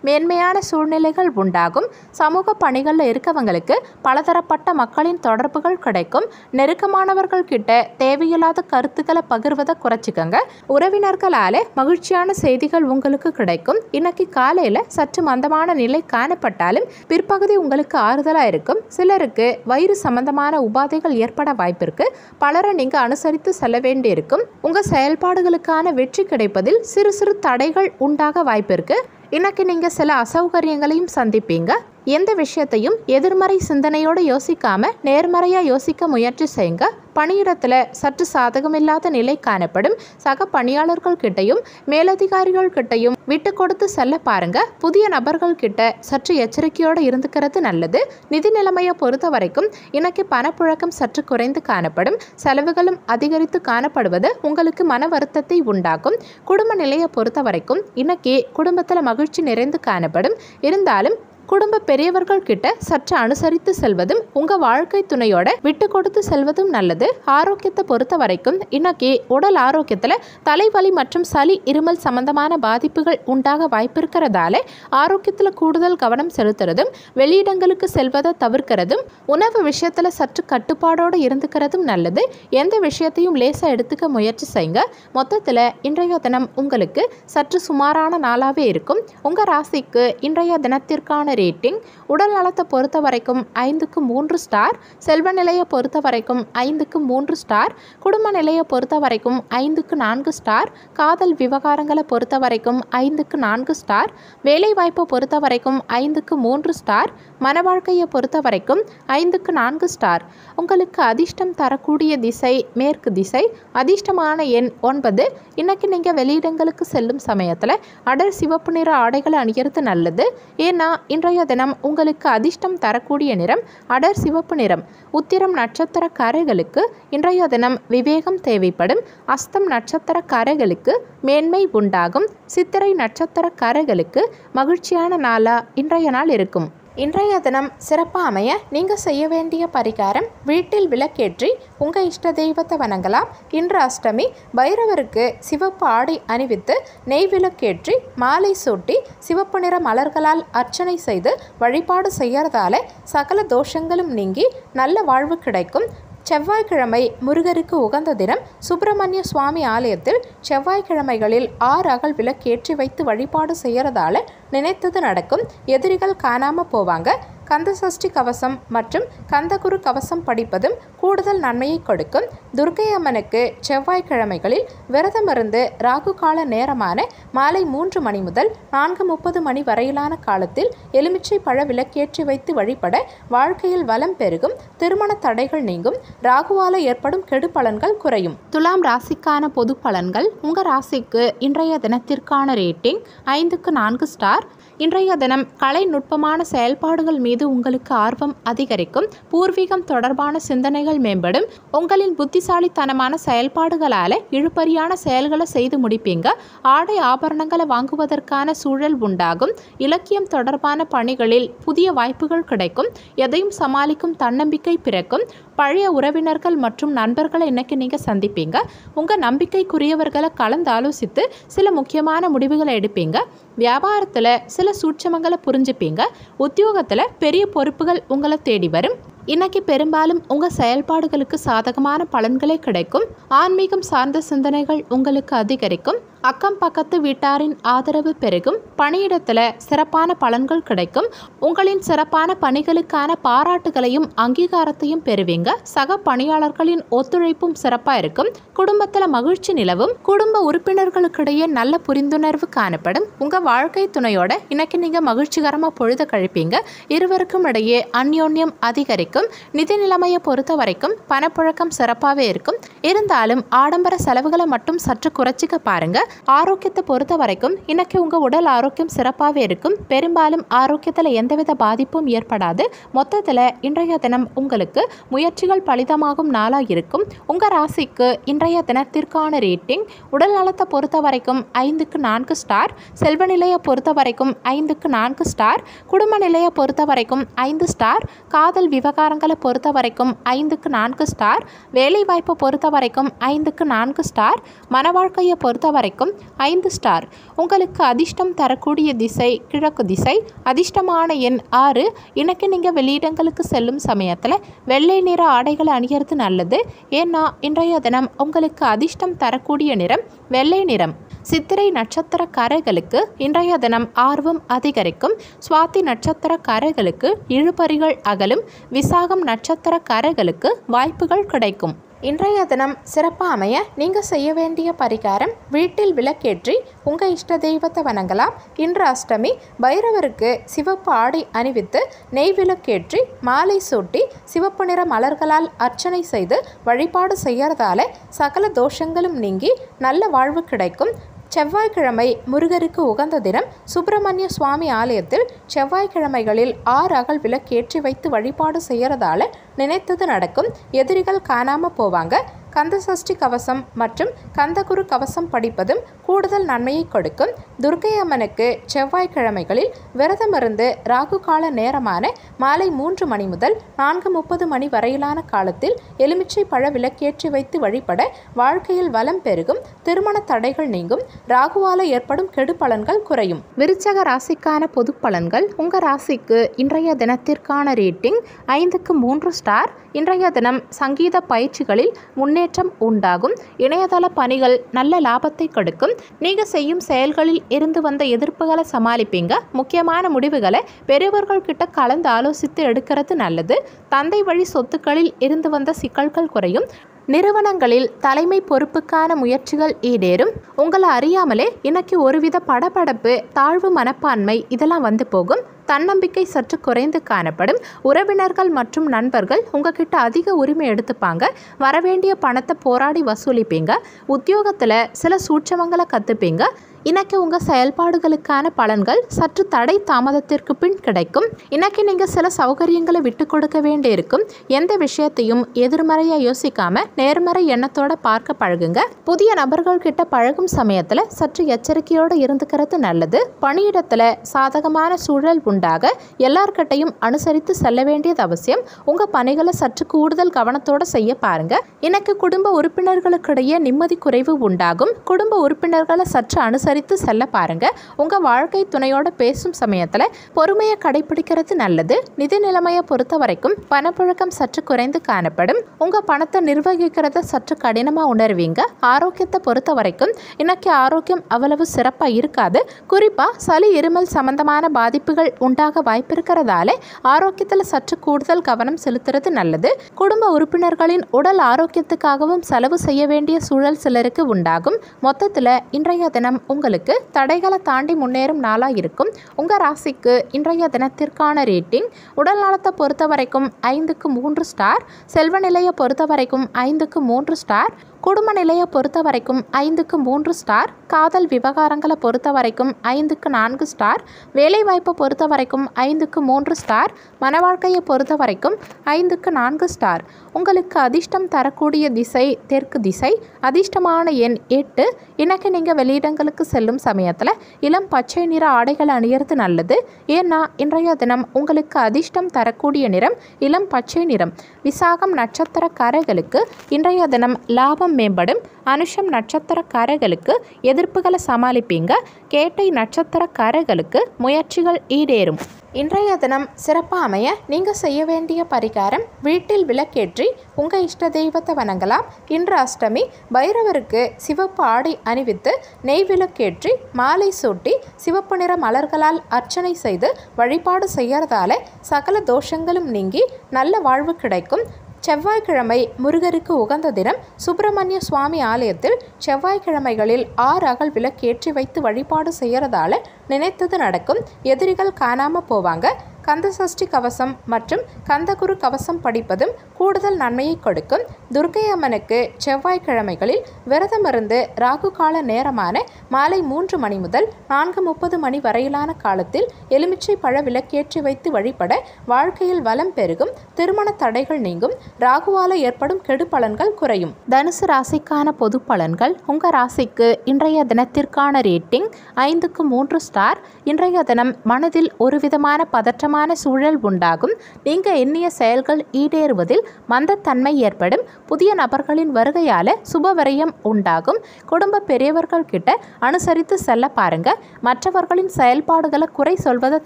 மேன்மையான சூழ்நிலைகள் உண்டாகும். சமூக பணிகளில் இருக்கவங்களுக்கு பலதரப்பட்ட மக்களின் தொடர்புகள் கிடைக்கும். நெருக்கமானவர்கள் கிட்ட தேவையில்லாத கருத்துக்களை பகிர்வதை குறைச்சிக்கங்க. உறவினர்களால மகிழ்ச்சியான செய்திகள் உங்களுக்கு கிடைக்கும். இன்னைக்கு காலையில் சற்று மந்தமான நிலை காணப்பட்டாலும் பிற்பகுதி உங்களுக்கு ஆறுதலா இருக்கும். சிலருக்கு வயிறு சம்பந்தமான உபாதைகள் ஏற்பட வாய்ப்பிருக்கு. பலரை நீங்க அனுசரித்து செல்ல வேண்டியிருக்கும். உங்க செயல்பாடுகளுக்கான வெற்றி கிடைப்பதில் சிறு சிறு தடைகள் உண்டாக வாய்ப்பிருக்கு. இன்னைக்கு நீங்க சில அசௌகரியங்களையும் சந்திப்பீங்க. எந்த விஷயத்தையும் எதிர்மறை சிந்தனையோடு யோசிக்காம நேர்மறையா யோசிக்க முயற்சி செய்யுங்க. பணியிடத்துல சற்று சாதகமில்லாத நிலை காணப்படும். சக பணியாளர்கள் கிட்டையும் மேலதிகாரிகள் கிட்டையும் விட்டு கொடுத்து செல்ல பாருங்க. புதிய நபர்கள் கிட்ட சற்று எச்சரிக்கையோடு இருந்துக்கிறது நல்லது. நிதி நிலைமையை பொறுத்த வரைக்கும் இன்னைக்கு பணப்புழக்கம் சற்று குறைந்து காணப்படும். செலவுகளும் அதிகரித்து காணப்படுவது உங்களுக்கு மன வருத்தத்தை உண்டாக்கும். குடும்ப நிலையை பொறுத்த வரைக்கும் இன்னைக்கு குடும்பத்தில் மகிழ்ச்சி நிறைந்து காணப்படும். இருந்தாலும் குடும்ப பெரியவர்கள் கிட்ட சற்று அனுசரித்து செல்வதும் உங்கள் வாழ்க்கை துணையோட விட்டு கொடுத்து செல்வதும் நல்லது. ஆரோக்கியத்தை பொறுத்த வரைக்கும் இன்னைக்கு உடல் ஆரோக்கியத்தில் தலைவலி மற்றும் சளி இருமல் சம்பந்தமான பாதிப்புகள் உண்டாக வாய்ப்பு இருக்கிறதால ஆரோக்கியத்தில் கூடுதல் கவனம் செலுத்துறதும் வெளியிடங்களுக்கு செல்வதை தவிர்க்கிறதும் உணவு விஷயத்தில் சற்று கட்டுப்பாடோடு இருந்துக்கிறதும் நல்லது. எந்த விஷயத்தையும் லேசாக எடுத்துக்க முயற்சி செய்யுங்க. மொத்தத்தில் இன்றைய தினம் உங்களுக்கு சற்று சுமாரான நாளாகவே இருக்கும். உங்கள் ராசிக்கு இன்றைய தினத்திற்கான ரேட்டிங் உடல் நலத்தை பொறுத்த வரைக்கும் 5க்கு 3 ஸ்டார், செல்வ நிலையை பொறுத்த வரைக்கும் 5க்கு 3 ஸ்டார், குடும்ப நிலையை பொறுத்த வரைக்கும் 5க்கு 4 ஸ்டார், காதல் விவகாரங்களை பொறுத்த வரைக்கும் 5க்கு 4 ஸ்டார், வேலை வாய்ப்பை பொறுத்த வரைக்கும் 5க்கு 3 ஸ்டார், மன வாழ்க்கையை பொறுத்த வரைக்கும் 5க்கு 4 ஸ்டார். உங்களுக்கு அதிர்ஷ்டம் தரக்கூடிய திசை மேற்கு திசை. அதிர்ஷ்டமான எண் 9. இன்னைக்கு நீங்கள் வெளியிடங்களுக்கு செல்லும் சமயத்தில் அடர் சிவப்பு நிற ஆடைகளை அணிகிறது நல்லது. ஏன்னா இன்றைய தினம் உங்களுக்கு அதிர்ஷ்டம் தரக்கூடிய நிறம் அடர் சிவப்பு நிறம். உத்திரம் நட்சத்திரக்காரர்களுக்கு இன்றைய தினம் விவேகம் தேவைப்படும். அஸ்தம் நட்சத்திரக்காரர்களுக்கு மேன்மை உண்டாகும். சித்திரை நட்சத்திரக்காரர்களுக்கு மகிழ்ச்சியான நாளா இன்றைய நாள் இருக்கும். இன்றைய தினம் சிறப்பாக அமைய நீங்கள் செய்ய வேண்டிய பரிகாரம் வீட்டில் விளக்கேற்றி உங்கள் இஷ்ட தெய்வத்தை வணங்கலாம். இன்று அஷ்டமி. பைரவருக்கு சிவப்பு ஆடை அணிவித்து நெய் விளக்கேற்றி மாலை சூட்டி சிவப்பு நிற மலர்களால் அர்ச்சனை செய்து வழிபாடு செய்யறதால சகல தோஷங்களும் நீங்கி நல்ல வாழ்வு கிடைக்கும். செவ்வாய்க்கிழமை முருகருக்கு உகந்த தினம். சுப்பிரமணிய சுவாமி ஆலயத்தில் செவ்வாய்க்கிழமைகளில் 6 அகல் விளக்கேற்றி வைத்து வழிபாடு செய்யறதால நினைத்தது நடக்கும். எதிரிகள் காணாமல் போவாங்க. கந்தசஷ்டி கவசம் மற்றும் கந்தகுரு கவசம் படிப்பதும் கூடுதல் நன்மையை கொடுக்கும். துர்க்கை அம்மனுக்கு செவ்வாய்க்கிழமைகளில் விரதமிருந்து ராகு கால நேரமான மாலை 3 மணி முதல் 4:30 மணி வரையிலான காலத்தில் எலுமிச்சை பழ விளக்கேற்றி வைத்து வழிபட வாழ்க்கையில் வளம் பெருகும். திருமண தடைகள் நீங்கும். ராகுவால ஏற்படும் கெடு பலன்கள் குறையும். துலாம் ராசிக்கான பொது பலன்கள். உங்கள் ராசிக்கு இன்றைய தினத்திற்கான ரேட்டிங் 5க்கு 4 ஸ்டார். இன்றைய தினம் கலை நுட்பமான செயல்பாடுகள் மீது உங்களுக்கு ஆர்வம் அதிகரிக்கும். பூர்வீகம் தொடர்பான சிந்தனைகள் மேம்படும். உங்களின் புத்திசாலித்தனமான செயல்பாடுகளால் இழுபறியான செயல்களை செய்து முடிப்பீங்க. ஆடை ஆபரணங்களை வாங்குவதற்கான சூழல் உண்டாகும். இலக்கியம் தொடர்பான பணிகளில் புதிய வாய்ப்புகள் கிடைக்கும். எதையும் சமாளிக்கும் தன்னம்பிக்கை பிறக்கும். பழைய உறவினர்கள் மற்றும் நண்பர்களை இன்னைக்கு நீங்கள் சந்திப்பீங்க. உங்கள் நம்பிக்கைக்குரியவர்களை கலந்து ஆலோசித்து சில முக்கியமான முடிவுகளை எடுப்பீங்க. வியாபாரத்தில் சில சூட்சமங்களை புரிஞ்சுப்பீங்க. உத்தியோகத்தில் பெரிய பொறுப்புகள் உங்களை தேடி வரும். இன்னைக்கு பெரும்பாலும் உங்கள் செயல்பாடுகளுக்கு சாதகமான பலன்களே கிடைக்கும். ஆன்மீகம் சார்ந்த சிந்தனைகள் உங்களுக்கு அதிகரிக்கும். அக்கம் பக்கத்து வீட்டாரின் ஆதரவு பெருகும். பணியிடத்தில் சிறப்பான பலன்கள் கிடைக்கும். உங்களின் சிறப்பான பணிகளுக்கான பாராட்டுகளையும் அங்கீகாரத்தையும் பெறுவீங்க. சக பணியாளர்களின் ஒத்துழைப்பும் சிறப்பாக இருக்கும். குடும்பத்தில் மகிழ்ச்சி நிலவும். குடும்ப உறுப்பினர்களுக்கிடையே நல்ல புரிந்துணர்வு காணப்படும். உங்கள் வாழ்க்கை துணையோட இன்னைக்கு நீங்கள் மகிழ்ச்சிகரமாக பொழுத கழிப்பீங்க. இருவருக்கும் இடையே அந்யோன்யம் அதிகரிக்கும். நிதி நிலைமையை பொறுத்த வரைக்கும் பணப்புழக்கம் சிறப்பாகவே இருக்கும். இருந்தாலும் ஆடம்பர செலவுகளை மட்டும் சற்று குறைச்சிக்க பாருங்க. ஆரோக்கியத்தை பொறுத்த வரைக்கும் இன்னைக்கு உங்கள் உடல் ஆரோக்கியம் சிறப்பாகவே இருக்கும். பெரும்பாலும் ஆரோக்கியத்தில் எந்தவித பாதிப்பும் ஏற்படாது. மொத்தத்தில் இன்றைய தினம் உங்களுக்கு முயற்சிகள் பலிதமாகும் நாளாக இருக்கும். உங்கள் ராசிக்கு இன்றைய தினத்திற்கான ரேட்டிங் உடல் நலத்தை பொறுத்த வரைக்கும் 5க்கு 4 ஸ்டார், செல்வ நிலையை பொறுத்த வரைக்கும் 5க்கு 4 ஸ்டார், குடும்ப நிலையை பொறுத்த வரைக்கும் 5 ஸ்டார், காதல் விவகாரங்களை பொறுத்த வரைக்கும் 5க்கு 4 ஸ்டார், வேலை வாய்ப்பை பொறுத்த வரைக்கும் 5க்கு 4 ஸ்டார், மன வாழ்க்கையை பொறுத்த வரைக்கும் 5 ஸ்டார். உங்களுக்கு அதிர்ஷ்டம் தரக்கூடிய திசை கிழக்கு திசை. அதிர்ஷ்டமான எண் 6. இன்னைக்கு நீங்கள் வெளியிடங்களுக்கு செல்லும் சமயத்தில் வெள்ளை நிற ஆடைகளை அணிகிறது நல்லது. ஏன்னா இன்றைய தினம் உங்களுக்கு அதிர்ஷ்டம் தரக்கூடிய நிறம் வெள்ளை நிறம். சித்திரை நட்சத்திரக்காரர்களுக்கு இன்றைய தினம் ஆர்வம் அதிகரிக்கும். சுவாதி நட்சத்திரக்காரர்களுக்கு இழுபறிகள் அகலும். விசாகம் நட்சத்திரக்காரர்களுக்கு வாய்ப்புகள் கிடைக்கும். இன்றைய தினம் சிறப்பாக அமைய நீங்கள் செய்ய வேண்டிய பரிகாரம் வீட்டில் விளக்கேற்றி உங்கள் இஷ்ட தெய்வத்தை வணங்கலாம். இன்று அஷ்டமி. பைரவருக்கு சிவப்பு ஆடை அணிவித்து நெய் விளக்கேற்றி மாலை சூட்டி சிவப்பு நிற மலர்களால் அர்ச்சனை செய்து வழிபாடு செய்யறதால சகல தோஷங்களும் நீங்கி நல்ல வாழ்வு கிடைக்கும். செவ்வாய்க்கிழமை முருகருக்கு உகந்த தினம். சுப்பிரமணிய சுவாமி ஆலயத்தில் செவ்வாய்க்கிழமைகளில் 6 அகல் விளக்கேற்றி வைத்து வழிபாடு செய்யறதால நினைத்தது நடக்கும். எதிரிகள் காணாமல் போவாங்க. கந்தசஷ்டி கவசம் மற்றும் கந்தகுரு கவசம் படிப்பதும் கூடுதல் நன்மையை கொடுக்கும். துர்க்கை அம்மனுக்கு செவ்வாய்க்கிழமைகளில் விரதமிருந்து ராகு கால நேரமான மாலை 3 மணி முதல் 4:30 மணி வரையிலான காலத்தில் எலுமிச்சை பழ விளக்கேற்றி வைத்து வழிபட வாழ்க்கையில் வளம் பெருகும், திருமண தடைகள் நீங்கும், ராகுவால ஏற்படும் கெடு பலன்கள் குறையும். விருச்சக ராசிக்கான பொது பலன்கள். உங்கள் ராசிக்கு இன்றைய தினத்திற்கான ரேட்டிங் 5க்கு 3 ஸ்டார். இன்றைய தினம் சங்கீத பயிற்சிகளில் முன்னேற்றம் உண்டாகும். இணையதள பணிகள் நல்ல லாபத்தை கொடுக்கும். நீங்கள் செய்யும் செயல்களில் இருந்து வந்த எதிர்ப்புகளை சமாளிப்பீங்க. முக்கியமான முடிவுகளை பெரியவர்கள் கிட்ட கலந்து ஆலோசித்து எடுக்கிறது நல்லது. தந்தை வழி சொத்துக்களில் இருந்து வந்த சிக்கல்கள் குறையும். நிறுவனங்களில் தலைமை பொறுப்புக்கான முயற்சிகள் ஈடேறும். உங்களை அறியாமலே இன்னைக்கு ஒருவித படபடப்பு, தாழ்வு மனப்பான்மை இதெல்லாம் வந்து போகும். தன்னம்பிக்கை சற்று குறைந்து காணப்படும். உறவினர்கள் மற்றும் நண்பர்கள் உங்ககிட்ட அதிக உரிமை எடுத்துப்பாங்க. வரவேண்டிய பணத்தை போராடி வசூலிப்பீங்க. உத்தியோகத்தில் சில சூட்சமங்களை கற்றுப்பீங்க. இன்னைக்கு உங்கள் செயல்பாடுகளுக்கான பலன்கள் சற்று தடை தாமதத்திற்கு பின் கிடைக்கும். இன்னைக்கு நீங்கள் சில சௌகரியங்களை விட்டு கொடுக்க வேண்டியிருக்கும். எந்த விஷயத்தையும் எதிர்மறையாக யோசிக்காம நேர்மறை எண்ணத்தோட பார்க்க பழகுங்க. புதிய நபர்கள் கிட்ட பழகும் சமயத்தில் சற்று எச்சரிக்கையோடு இருந்துக்கிறது நல்லது. பணியிடத்தில் சாதகமான சூழல் உண்டாக எல்லார்கிட்டையும் அனுசரித்து செல்ல வேண்டியது அவசியம். உங்கள் பணிகளை சற்று கூடுதல் கவனத்தோடு செய்ய பாருங்க. இன்னைக்கு குடும்ப உறுப்பினர்களுக்கிடையே நிம்மதி குறைவு உண்டாகும். குடும்ப உறுப்பினர்களை சற்று அனுசரித்து செல்ல பாருங்க. உங்க வாழ்க்கை துணையோட பேசும் சமயத்துல பொறுமையை கடைபிடிக்கிறது நல்லது. நிதி நிலைமையை பொறுத்த வரைக்கும் பணப்புழக்கம் சற்று குறைந்து காணப்படும். உங்க பணத்தை நிர்வகிக்கிறத சற்று கடினமா உணர்வீங்க. ஆரோக்கியத்தை பொறுத்த வரைக்கும் இன்னைக்கு ஆரோக்கியம் அவ்வளவு சிறப்பா இருக்காது. குறிப்பா சளி, இருமல் சம்பந்தமான பாதிப்புகள் உண்டாக வாய்ப்பு இருக்கிறதால ஆரோக்கியத்துல சற்று கூடுதல் கவனம் செலுத்துறது நல்லது. குடும்ப உறுப்பினர்களின் உடல் ஆரோக்கியத்துக்காகவும் செலவு செய்ய வேண்டிய சூழல் சிலருக்கு உண்டாகும். மொத்தத்துல இன்றைய தினம் உங்களுக்கு தடைகளை தாண்டி முன்னேறும் நாளாக இருக்கும். உங்கள் ராசிக்கு இன்றைய தினத்திற்கான ரேட்டிங். உடல் நலத்தை பொறுத்த வரைக்கும் 5க்கு 3 ஸ்டார். செல்வ நிலையை பொறுத்த வரைக்கும் 5க்கு 3 ஸ்டார். குடும்ப நிலையை பொறுத்த வரைக்கும் 5க்கு 3 ஸ்டார். காதல் விவகாரங்களை பொறுத்த வரைக்கும் 5க்கு 4 ஸ்டார். வேலைவாய்ப்பை பொறுத்த வரைக்கும் 5க்கு 3 ஸ்டார். மன வாழ்க்கையை பொறுத்த வரைக்கும் 5க்கு 4 ஸ்டார். உங்களுக்கு அதிர்ஷ்டம் தரக்கூடிய திசை தெற்கு திசை. அதிர்ஷ்டமான எண் 8. இன்னைக்கு நீங்கள் வெளியிடங்களுக்கு செல்லும் சமயத்தில் இளம் பச்சை நிற ஆடைகளை அணியறது நல்லது. ஏன்னா இன்றைய தினம் உங்களுக்கு அதிர்ஷ்டம் தரக்கூடிய நிறம் இளம் பச்சை நிறம். விசாகம் நட்சத்திரக்காரர்களுக்கு இன்றைய தினம் லாபம் மேம்படும். அனுஷம் நட்சத்திரக்காரர்களுக்கு எதிர்ப்புகளை சமாளிப்பீங்க. கேட்டை நட்சத்திரக்காரர்களுக்கு முயற்சிகள் ஈடேறும். இன்றைய தினம் சிறப்பாக அமைய நீங்கள் செய்ய வேண்டிய பரிகாரம், வீட்டில் விளக்கேற்றி உங்கள் இஷ்ட தெய்வத்தை வணங்கலாம். இன்று அஷ்டமி. பைரவருக்கு சிவப்பு ஆடை அணிவித்து நெய் விளக்கேற்றி மாலை சூட்டி சிவப்பு நிற மலர்களால் அர்ச்சனை செய்து வழிபாடு செய்யறதால சகல தோஷங்களும் நீங்கி நல்ல வாழ்வு கிடைக்கும். செவ்வாய்க்கிழமை முருகருக்கு உகந்த தினம். சுப்பிரமணிய சுவாமி ஆலயத்தில் செவ்வாய்க்கிழமைகளில் 6 அகல் விளக்கேற்றி வைத்து வழிபாடு செய்யறதால நினைத்தது நடக்கும். எதிரிகள் காணாம போவாங்க. கந்தசஷ்டி கவசம் மற்றும் கந்தகுரு கவசம் படிப்பதும் கூடுதல் நன்மையை கொடுக்கும். துர்க்கை அம்மனுக்கு செவ்வாய்க்கிழமைகளில் விரதமிருந்து ராகு கால நேரமான மாலை 3 மணி முதல் 4:30 மணி வரையிலான காலத்தில் எலுமிச்சை பழ விளக்கேற்றி வைத்து வழிபட வாழ்க்கையில் வளம் பெருகும், திருமண தடைகள் நீங்கும், ராகுவால ஏற்படும் கெடு பலன்கள் குறையும். தனுசு ராசிக்கான பொது பலன்கள். உங்கள் ராசிக்கு இன்றைய தினத்திற்கான ரேட்டிங் 5க்கு 3 ஸ்டார். இன்றைய தினம் மனதில் ஒரு விதமான பதற்றமான சூழல் உண்டாகும். நீங்கள் எண்ணிய செயல்கள் ஈடேறுவதில் மந்தத்தன்மை ஏற்படும். புதிய நபர்களின் வருகையால சுபவரியம் உண்டாகும். குடும்ப பெரியவர்கள் கிட்ட அனுசரித்து செல்ல பாருங்க. மற்றவர்களின் செயல்பாடுகளை குறை சொல்வதை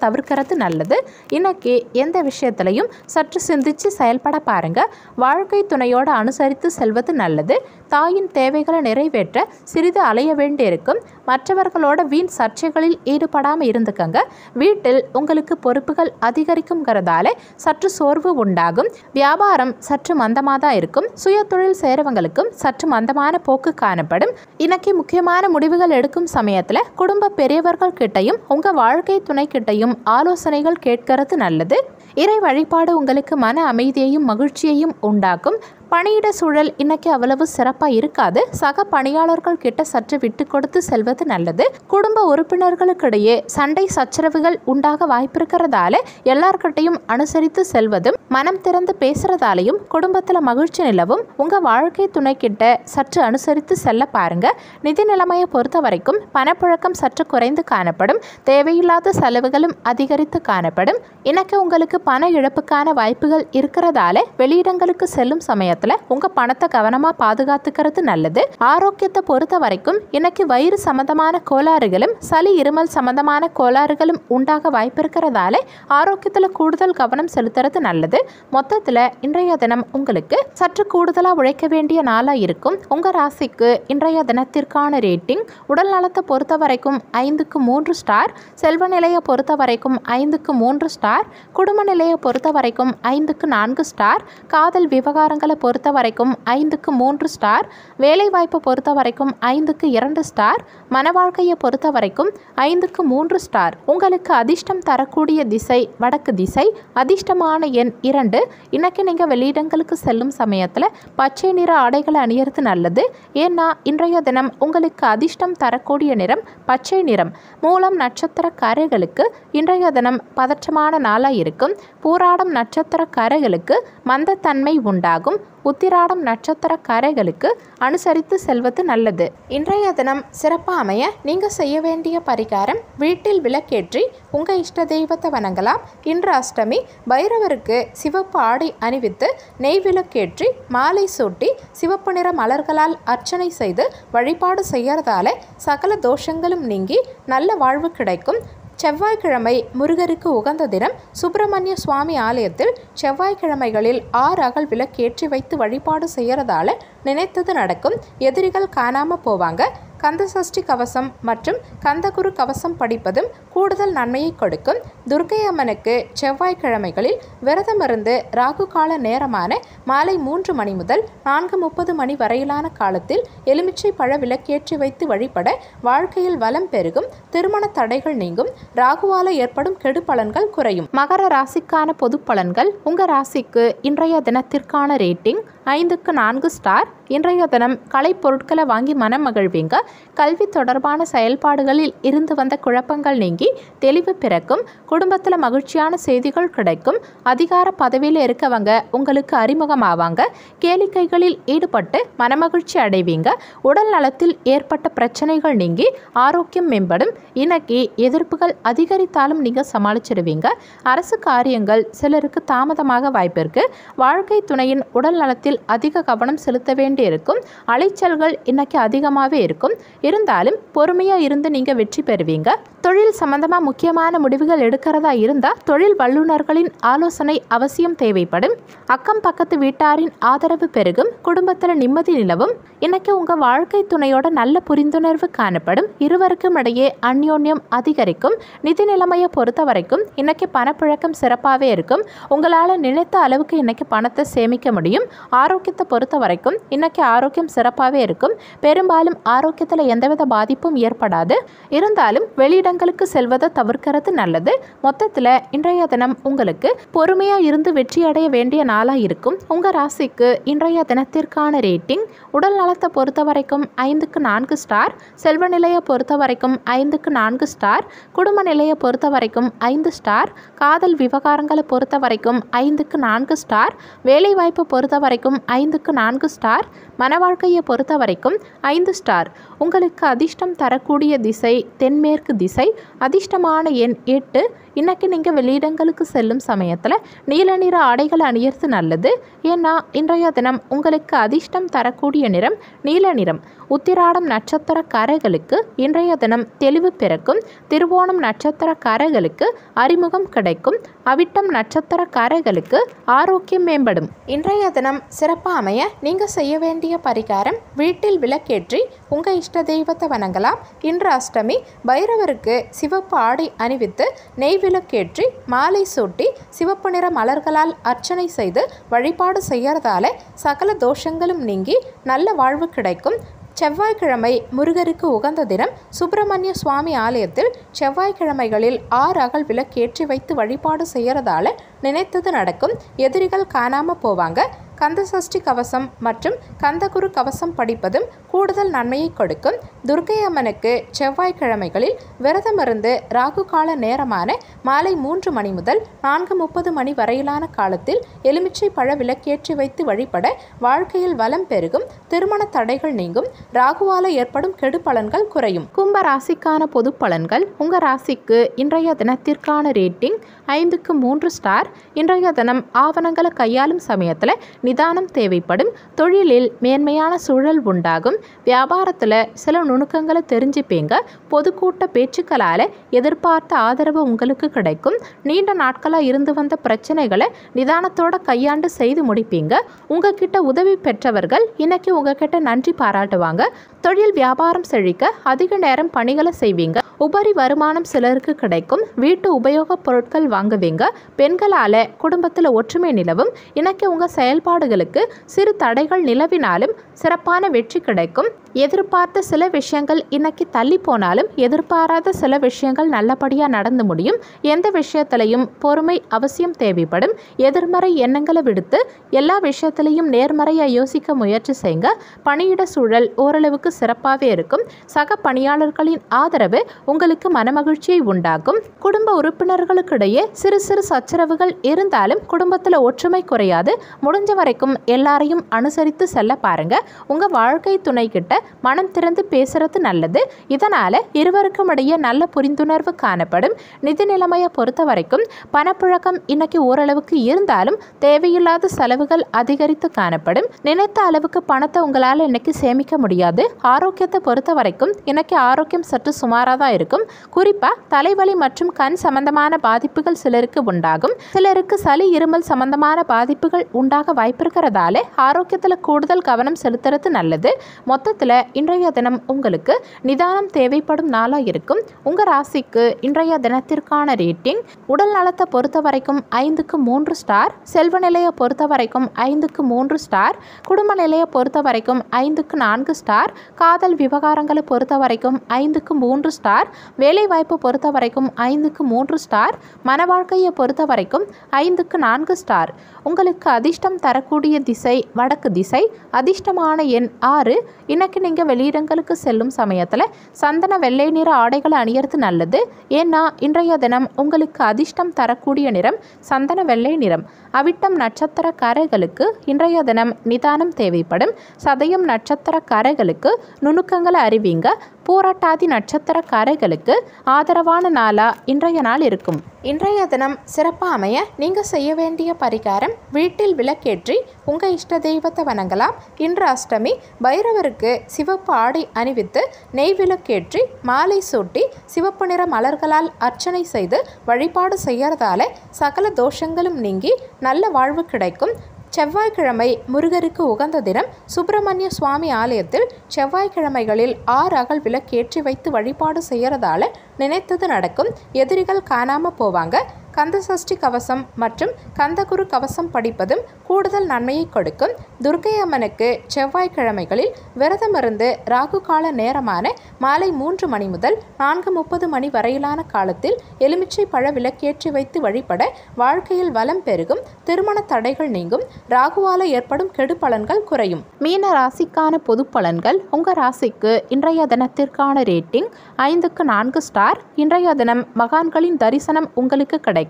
தவிர்க்கிறது நல்லது. இன்னைக்கு எந்த விஷயத்திலையும் சற்று சிந்திச்சு செயல்பட பாருங்க. வாழ்க்கை துணையோடு அனுசரித்து செல்வது நல்லது. தாயின் தேவைகளை நிறைவேற்ற சிறிது அலைய வேண்டியிருக்கும். மற்றவர்களோட வீண் சர்ச்சைகளில் ஈடுபடாமல் இருந்துக்கங்க. வீட்டில் உங்களுக்கு பொறுப்புகள் அதிகரிக்கும்ங்கிறதால சற்று சோர்வு உண்டாகும். வியாபாரம் சற்று மந்தமாக தான் இருக்கும். சுய தொழில் செய்கிறவங்களுக்கும் சற்று மந்தமான போக்கு காணப்படும். இன்னைக்கு முக்கியமான முடிவுகள் எடுக்கும் சமயத்தில் குடும்ப பெரியவர்கள் கிட்டையும் உங்கள் வாழ்க்கை துணை கிட்டையும் ஆலோசனைகள் கேட்கறது நல்லது. இறை வழிபாடு உங்களுக்கு மன அமைதியையும் மகிழ்ச்சியையும் உண்டாக்கும். பணியிட சூழல் இன்னைக்கு அவ்வளவு சிறப்பாக இருக்காது. சக பணியாளர்கள் கிட்ட சற்று விட்டு கொடுத்து செல்வது நல்லது. குடும்ப உறுப்பினர்களுக்கிடையே சண்டை சச்சரவுகள் உண்டாக வாய்ப்பிருக்கிறதால எல்லார்கிட்டையும் அனுசரித்து செல்வதும் மனம் திறந்து பேசுறதாலையும் குடும்பத்தில் மகிழ்ச்சி நிலவும். உங்க வாழ்க்கை துணை கிட்ட சற்று அனுசரித்து செல்ல பாருங்க. நிதி நிலைமையை பொறுத்த வரைக்கும் பணப்புழக்கம் சற்று குறைந்து காணப்படும். தேவையில்லாத செலவுகளும் அதிகரித்து காணப்படும். இன்னைக்கு உங்களுக்கு பண இழப்புக்கான வாய்ப்புகள் இருக்கிறதால வெளியிடங்களுக்கு செல்லும் சமயத்தில் உங்க பணத்தை கவனமா பாதுகாத்துக்கிறது நல்லது. ஆரோக்கியத்தை பொறுத்த வரைக்கும் இன்னைக்கு வயிறு சம்பந்தமான கோளாறுகளும் சளி இருமல் சம்பந்தமான கோளாறுகளும் உண்டாக வாய்ப்பிருக்கிறதால ஆரோக்கியத்துல கூடுதல் கவனம் செலுத்துறது நல்லது. மொத்தத்துல இன்றைய தினம் உங்களுக்கு சற்று கூடுதலா உழைக்க வேண்டிய நாளா இருக்கும். உங்க ராசிக்கு இன்றைய தினத்திற்கான ரேட்டிங் உடல் நலத்தை பொறுத்த வரைக்கும் 5க்கு 3 ஸ்டார், செல்வ நிலையை பொறுத்த வரைக்கும் 5க்கு 3 ஸ்டார், குடும்ப நிலையை பொறுத்த வரைக்கும் 5க்கு 4 ஸ்டார், காதல் விவகாரங்களை பொறுத்த வரைக்கும் 5க்கு 3 ஸ்டார், வேலை வாய்ப்பை பொறுத்த வரைக்கும் 5க்கு 2 ஸ்டார், மன வாழ்க்கையை பொறுத்த வரைக்கும் 5க்கு 3 ஸ்டார். உங்களுக்கு அதிர்ஷ்டம் தரக்கூடிய திசை வடக்கு திசை. அதிர்ஷ்டமான எண் 2. இன்னைக்கு நீங்க வெளியிடங்களுக்கு செல்லும் சமயத்துல பச்சை நிற ஆடைகளை அணியறது நல்லது. ஏன்னா இன்றைய தினம் உங்களுக்கு அதிர்ஷ்டம் தரக்கூடிய நிறம் பச்சை நிறம். மூலம் நட்சத்திரக்காரர்களுக்கு இன்றைய தினம் பதற்றமான நாளா இருக்கும். பூராடம் நட்சத்திரக்காரர்களுக்கு மந்தத்தன்மை உண்டாகும். உத்திராடம் நட்சத்திரக்காரர்களுக்கு அனுசரித்து செல்வது நல்லது. இன்றைய தினம் சிறப்பாக அமைய நீங்க செய்ய வேண்டிய பரிகாரம் வீட்டில் விளக்கேற்றி உங்க இஷ்ட தெய்வத்தை வணங்கலாம். இன்று அஷ்டமி. பைரவருக்கு சிவப்பு ஆடை அணிவித்து நெய் விளக்கேற்றி மாலை சூட்டி சிவப்பு நிற மலர்களால் அர்ச்சனை செய்து வழிபாடு செய்யறதால சகல தோஷங்களும் நீங்கி நல்ல வாழ்வு கிடைக்கும். செவ்வாய்க்கிழமை முருகருக்கு உகந்த தினம். சுப்பிரமணிய சுவாமி ஆலயத்தில் செவ்வாய்க்கிழமைகளில் 6 அகல் விளக்கேற்றி வைத்து வழிபாடு செய்யறதால நினைத்தது நடக்கும். எதிரிகள் காணாம போவாங்க. கந்தசஷ்டி கவசம் மற்றும் கந்தகுரு கவசம் படிப்பதும் கூடுதல் நன்மையை கொடுக்கும். துர்க்கை அம்மனுக்கு செவ்வாய்க்கிழமைகளில் விரதமிருந்து ராகு கால நேரமான மாலை 3 மணி முதல் 4:30 மணி வரையிலான காலத்தில் எலுமிச்சை பழ விளக்கேற்றி வைத்து வழிபட வாழ்க்கையில் வளம் பெருகும். திருமண தடைகள் நீங்கும். ராகுவால ஏற்படும் கெடு பலன்கள் குறையும். மகர ராசிக்கான பொது பலன்கள். உங்க ராசிக்கு இன்றைய தினத்திற்கான ரேட்டிங் 5க்கு 4 ஸ்டார். இன்றைய தினம் கலை பொருட்களை வாங்கி மனம் மகிழ்வீங்க. கல்வி தொடர்பான செயல்பாடுகளில் இருந்து வந்த குழப்பங்கள் நீங்கி தெளிவு பிறக்கும். குடும்பத்தில் மகிழ்ச்சியான செய்திகள் கிடைக்கும். அதிகார பதவியில் இருக்கவங்க உங்களுக்கு அறிமுகமாவாங்க. கேளிக்கைகளில் ஈடுபட்டு மனமகிழ்ச்சி அடைவீங்க. உடல் நலத்தில் ஏற்பட்ட பிரச்சனைகள் நீங்கி ஆரோக்கியம் மேம்படும். இன்னைக்கு எதிர்ப்புகள் அதிகரித்தாலும் நீங்க சமாளிச்சிடுவீங்க. அரசு காரியங்கள் சிலருக்கு தாமதமாக வாய்ப்பிருக்கு. வாழ்க்கை துணையின் உடல் நலத்தில் அதிக கவனம் செலுத்த வேண்டியிருக்கும். அலைச்சல்கள் இன்னைக்கு அதிகமாகவே இருக்கும். இருந்தாலும் பொறுமையா இருந்து நீங்க வெற்றி பெறுவீங்க. தொழில் சம்பந்தமா முக்கியமான முடிவுகள் எடுக்கிறதா இருந்தா தொழில் வல்லுநர்களின் ஆலோசனை அவசியம் தேவைப்படும். அக்கம் பக்கத்து வீட்டாரின் ஆதரவு பெருகும். குடும்பத்தில் நிம்மதி நிலவும். இன்னைக்கு உங்க வாழ்க்கை துணையோட நல்ல புரிந்துணர்வு காணப்படும். இருவருக்கும் இடையே அந்யோன்யம் அதிகரிக்கும். நிதி நிலைமையை பொறுத்த வரைக்கும் இன்னைக்கு பணப்புழக்கம் சிறப்பாகவே இருக்கும். உங்களால் நினைத்த அளவுக்கு இன்னைக்கு பணத்தை சேமிக்க முடியும். ஆரோக்கியத்தை பொறுத்த வரைக்கும் இன்னைக்கு ஆரோக்கியம் சிறப்பாகவே இருக்கும். பெரும்பாலும் ஆரோக்கியத்தில் எந்தவித பாதிப்பும் ஏற்படாது. இருந்தாலும் வெளியிடங்களுக்கு செல்வதை தவிர்க்கிறது நல்லது. மொத்தத்தில் இன்றைய தினம் உங்களுக்கு பொறுமையா இருந்து வெற்றியடைய வேண்டிய நாளா இருக்கும். உங்க ராசிக்கு இன்றைய தினத்திற்கான ரேட்டிங் உடல் நலத்தை பொறுத்த வரைக்கும் 5க்கு 4 ஸ்டார். செல்வ நிலையை பொறுத்த வரைக்கும் 5க்கு 4 ஸ்டார். குடும்ப நிலையை பொறுத்த வரைக்கும் 5 ஸ்டார். காதல் விவகாரங்களை பொறுத்த வரைக்கும் 5க்கு 4 ஸ்டார். வேலை வாய்ப்பு பொறுத்த வரைக்கும் 5க்கு 4 ஸ்டார். மன வாழ்க்கையை பொறுத்த வரைக்கும் 5 ஸ்டார். உங்களுக்கு அதிர்ஷ்டம் தரக்கூடிய திசை தென்மேற்கு திசை. அதிர்ஷ்டமான எண் 8. இன்னைக்கு நீங்கள் வெளியிடங்களுக்கு செல்லும் சமயத்தில் நீல நிற ஆடைகளை அணியறது நல்லது. ஏன்னா இன்றைய தினம் உங்களுக்கு அதிர்ஷ்டம் தரக்கூடிய நிறம் நீல நிறம். உத்திராடம் நட்சத்திரக்காரர்களுக்கு இன்றைய தினம் தெளிவு பிறக்கும். திருவோணம் நட்சத்திரக்காரர்களுக்கு அறிமுகம் கிடைக்கும். அவிட்டம் நட்சத்திரக்காரர்களுக்கு ஆரோக்கியம் மேம்படும். இன்றைய தினம் சிறப்பாக அமைய நீங்கள் செய்ய வேண்டிய பரிகாரம் வீட்டில் விளக்கேற்றி உங்கள் இஷ்ட தெய்வத்தை வணங்கலாம். இன்று அஷ்டமி. பைரவருக்கு சிவப்பு ஆடை அணிவித்து நெய் விளக்கேற்றி மாலை சூட்டி சிவப்பு நிற மலர்களால் அர்ச்சனை செய்து வழிபாடு செய்யறதால சகல தோஷங்களும் நீங்கி நல்ல வாழ்வு கிடைக்கும். செவ்வாய்க்கிழமை முருகருக்கு உகந்த தினம். சுப்பிரமணிய சுவாமி ஆலயத்தில் செவ்வாய்க்கிழமைகளில் 6 அகல் விளக்கேற்றி வைத்து வழிபாடு செய்யறதால நினைத்தது நடக்கும். எதிரிகள் காணாம போவாங்க. கந்தசஷ்டி கவசம் மற்றும் கந்தகுரு கவசம் படிப்பதும் கூடுதல் நன்மையை கொடுக்கும். துர்க்கை அம்மனுக்கு செவ்வாய்க்கிழமைகளில் விரதமிருந்து ராகு கால நேரமான மாலை 3 மணி முதல் 4:30 மணி வரையிலான காலத்தில் எலுமிச்சை பழ விளக்கேற்றி வைத்து வழிபட வாழ்க்கையில் வளம் பெருகும். திருமண தடைகள் நீங்கும். ராகுவால ஏற்படும் கெடு பலன்கள் குறையும். கும்ப ராசிக்கான பொது பலன்கள். உங்க ராசிக்கு இன்றைய தினத்திற்கான ரேட்டிங் 5க்கு 3 ஸ்டார். இன்றைய தினம் ஆவணங்களை கையாளும் சமயத்தில் நிதானம் தேவைப்படும். தொழிலில் மேன்மையான சூழல் உண்டாகும். வியாபாரத்தில் சில நுணுக்கங்களை தெரிஞ்சுப்பீங்க. பொதுக்கூட்ட பேச்சுக்களால் எதிர்பார்த்த ஆதரவு உங்களுக்கு கிடைக்கும். நீண்ட நாட்களாக இருந்து வந்த பிரச்சனைகளை நிதானத்தோட கையாண்டு செய்து முடிப்பீங்க. உங்ககிட்ட உதவி பெற்றவர்கள் இன்னைக்கு உங்ககிட்ட நன்றி பாராட்டுவாங்க. தொழில் வியாபாரம் செழிக்க அதிக நேரம் பணிகளை செய்வீங்க. உபரி வருமானம் சிலருக்கு கிடைக்கும். வீட்டு உபயோகப் பொருட்கள் வாங்குவீங்க. பெண்களால் குடும்பத்தில் ஒற்றுமை நிலவும். இன்னைக்கு உங்கள் செயல்பாடுகளுக்கு சிறு தடைகள் நிலவினாலும் சிறப்பான வெற்றி கிடைக்கும். எதிர்பார்த்த சில விஷயங்கள் இன்னைக்கு தள்ளி போனாலும் எதிர்பாராத சில விஷயங்கள் நல்லபடியாக நடந்து முடியும். எந்த விஷயத்திலையும் பொறுமை அவசியம் தேவைப்படும். எதிர்மறை எண்ணங்களை விடுத்து எல்லா விஷயத்திலையும் நேர்மறையாக யோசிக்க முயற்சி செய்யுங்க. பணியிட சூழல் ஓரளவுக்கு சிறப்பாகவே இருக்கும். சக பணியாளர்களின் ஆதரவு உங்களுக்கு மனமகிழ்ச்சியை உண்டாக்கும். குடும்ப உறுப்பினர்களுக்கிடையே சிறு சிறு சச்சரவுகள் இருந்தாலும் குடும்பத்தில் ஒற்றுமை குறையாது. முடிஞ்ச வரைக்கும் எல்லாரையும் அனுசரித்து செல்ல பாருங்க. உங்க வாழ்க்கை துணை கிட்ட மனம் திறந்து பேசுறது நல்லது. இதனால இருவருக்கும் இடையே நல்ல புரிந்துணர்வு காணப்படும். நிதி நிலைமையை பொறுத்த வரைக்கும் பணப்புழக்கம் இன்னைக்கு ஓரளவுக்கு இருந்தாலும் தேவையில்லாத செலவுகள் அதிகரித்து காணப்படும். நினைத்த அளவுக்கு பணத்தை உங்களால் இன்னைக்கு சேமிக்க முடியாது. ஆரோக்கியத்தை பொறுத்த வரைக்கும் இன்னைக்கு ஆரோக்கியம் சற்று சுமாராக தான் இருக்கும். குறிப்பா தலைவலி மற்றும் கண் சம்பந்தமான பாதிப்புகள் சிலருக்கு உண்டாகும். சிலருக்கு சளி இருமல் சம்பந்தமான பாதிப்புகள் உண்டாக வாய்ப்பிருக்கிறதால ஆரோக்கியத்தில் கூடுதல் கவனம் செலுத்துறது நல்லது. மொத்தத்தில் இன்றைய தினம் உங்களுக்கு நிதானம் தேவைப்படும் நாளாக இருக்கும். உங்க ராசிக்கு இன்றைய தினத்திற்கான ரேட்டிங். உடல் நலத்தை பொறுத்த வரைக்கும் 5க்கு 3 ஸ்டார். செல்வ நிலையை பொறுத்த வரைக்கும் 5க்கு 3 ஸ்டார். குடும்ப நிலையை பொறுத்த வரைக்கும் 5க்கு 4 ஸ்டார். காதல் விவகாரங்களை பொறுத்த வரைக்கும் 5க்கு 3 ஸ்டார். வேலை வாய்ப்பு பொறுத்த வரைக்கும் 5க்கு 3 ஸ்டார். மன வாழ்க்கையை பொறுத்த வரைக்கும் 5க்கு 4 ஸ்டார். உங்களுக்கு அதிர்ஷ்டம் தரக்கூடிய திசை வடக்கு திசை. அதிர்ஷ்டமான எண் 6. இன்னைக்கு நீங்கள் வெளியிடங்களுக்கு செல்லும் சமயத்தில் சந்தன வெள்ளை நிற ஆடைகளை அணியறது நல்லது. ஏன்னா இன்றைய தினம் உங்களுக்கு அதிர்ஷ்டம் தரக்கூடிய நிறம் சந்தன வெள்ளை நிறம். அவிட்டம் நட்சத்திரக்காரர்களுக்கு இன்றைய தினம் நிதானம் தேவைப்படும். சதயம் நட்சத்திரக்காரர்களுக்கு நுணுக்கங்களை அறிவிங்க. பூரட்டாதி நட்சத்திரக்காரர்களுக்கு ஆதரவான நாளா இன்றைய நாள் இருக்கும். இன்றைய தினம் சிறப்பாக அமைய நீங்கள் செய்ய வேண்டிய பரிகாரம் வீட்டில் விளக்கேற்றி உங்கள் இஷ்ட தெய்வத்தை வணங்கலாம். இன்று அஷ்டமி. பைரவருக்கு சிவப்பு ஆடை அணிவித்து நெய் விளக்கேற்றி மாலை சூட்டி சிவப்பு நிற மலர்களால் அர்ச்சனை செய்து வழிபாடு செய்யறதால சகல தோஷங்களும் நீங்கி நல்ல வாழ்வு கிடைக்கும். செவ்வாய்க்கிழமை முருகருக்கு உகந்த தினம். சுப்பிரமணிய சுவாமி ஆலயத்தில் செவ்வாய்க்கிழமைகளில் 6 அகல் விளக்கேற்றி வைத்து வழிபாடு செய்யறதால நினைத்தது நடக்கும். எதிரிகள் காணாம போவாங்க. கந்தசஷ்டி கவசம் மற்றும் கந்தகுரு கவசம் படிப்பதும் கூடுதல் நன்மையை கொடுக்கும். துர்க்கை அம்மனுக்கு செவ்வாய்க்கிழமைகளில் விரதமிருந்து ராகு கால நேரமான மாலை 3 மணி முதல் 4:30 மணி வரையிலான காலத்தில் எலுமிச்சை பழ விளக்கேற்றி வைத்து வழிபட வாழ்க்கையில் வளம் பெருகும். திருமண தடைகள் நீங்கும். ராகுவால ஏற்படும் கெடு பலன்கள் குறையும். மீன ராசிக்கான பொது பலன்கள். உங்க ராசிக்கு இன்றைய தினத்திற்கான ரேட்டிங் 5க்கு 4 ஸ்டார். இன்றைய தினம் மகான்களின் தரிசனம் உங்களுக்கு கிடைக்கும்.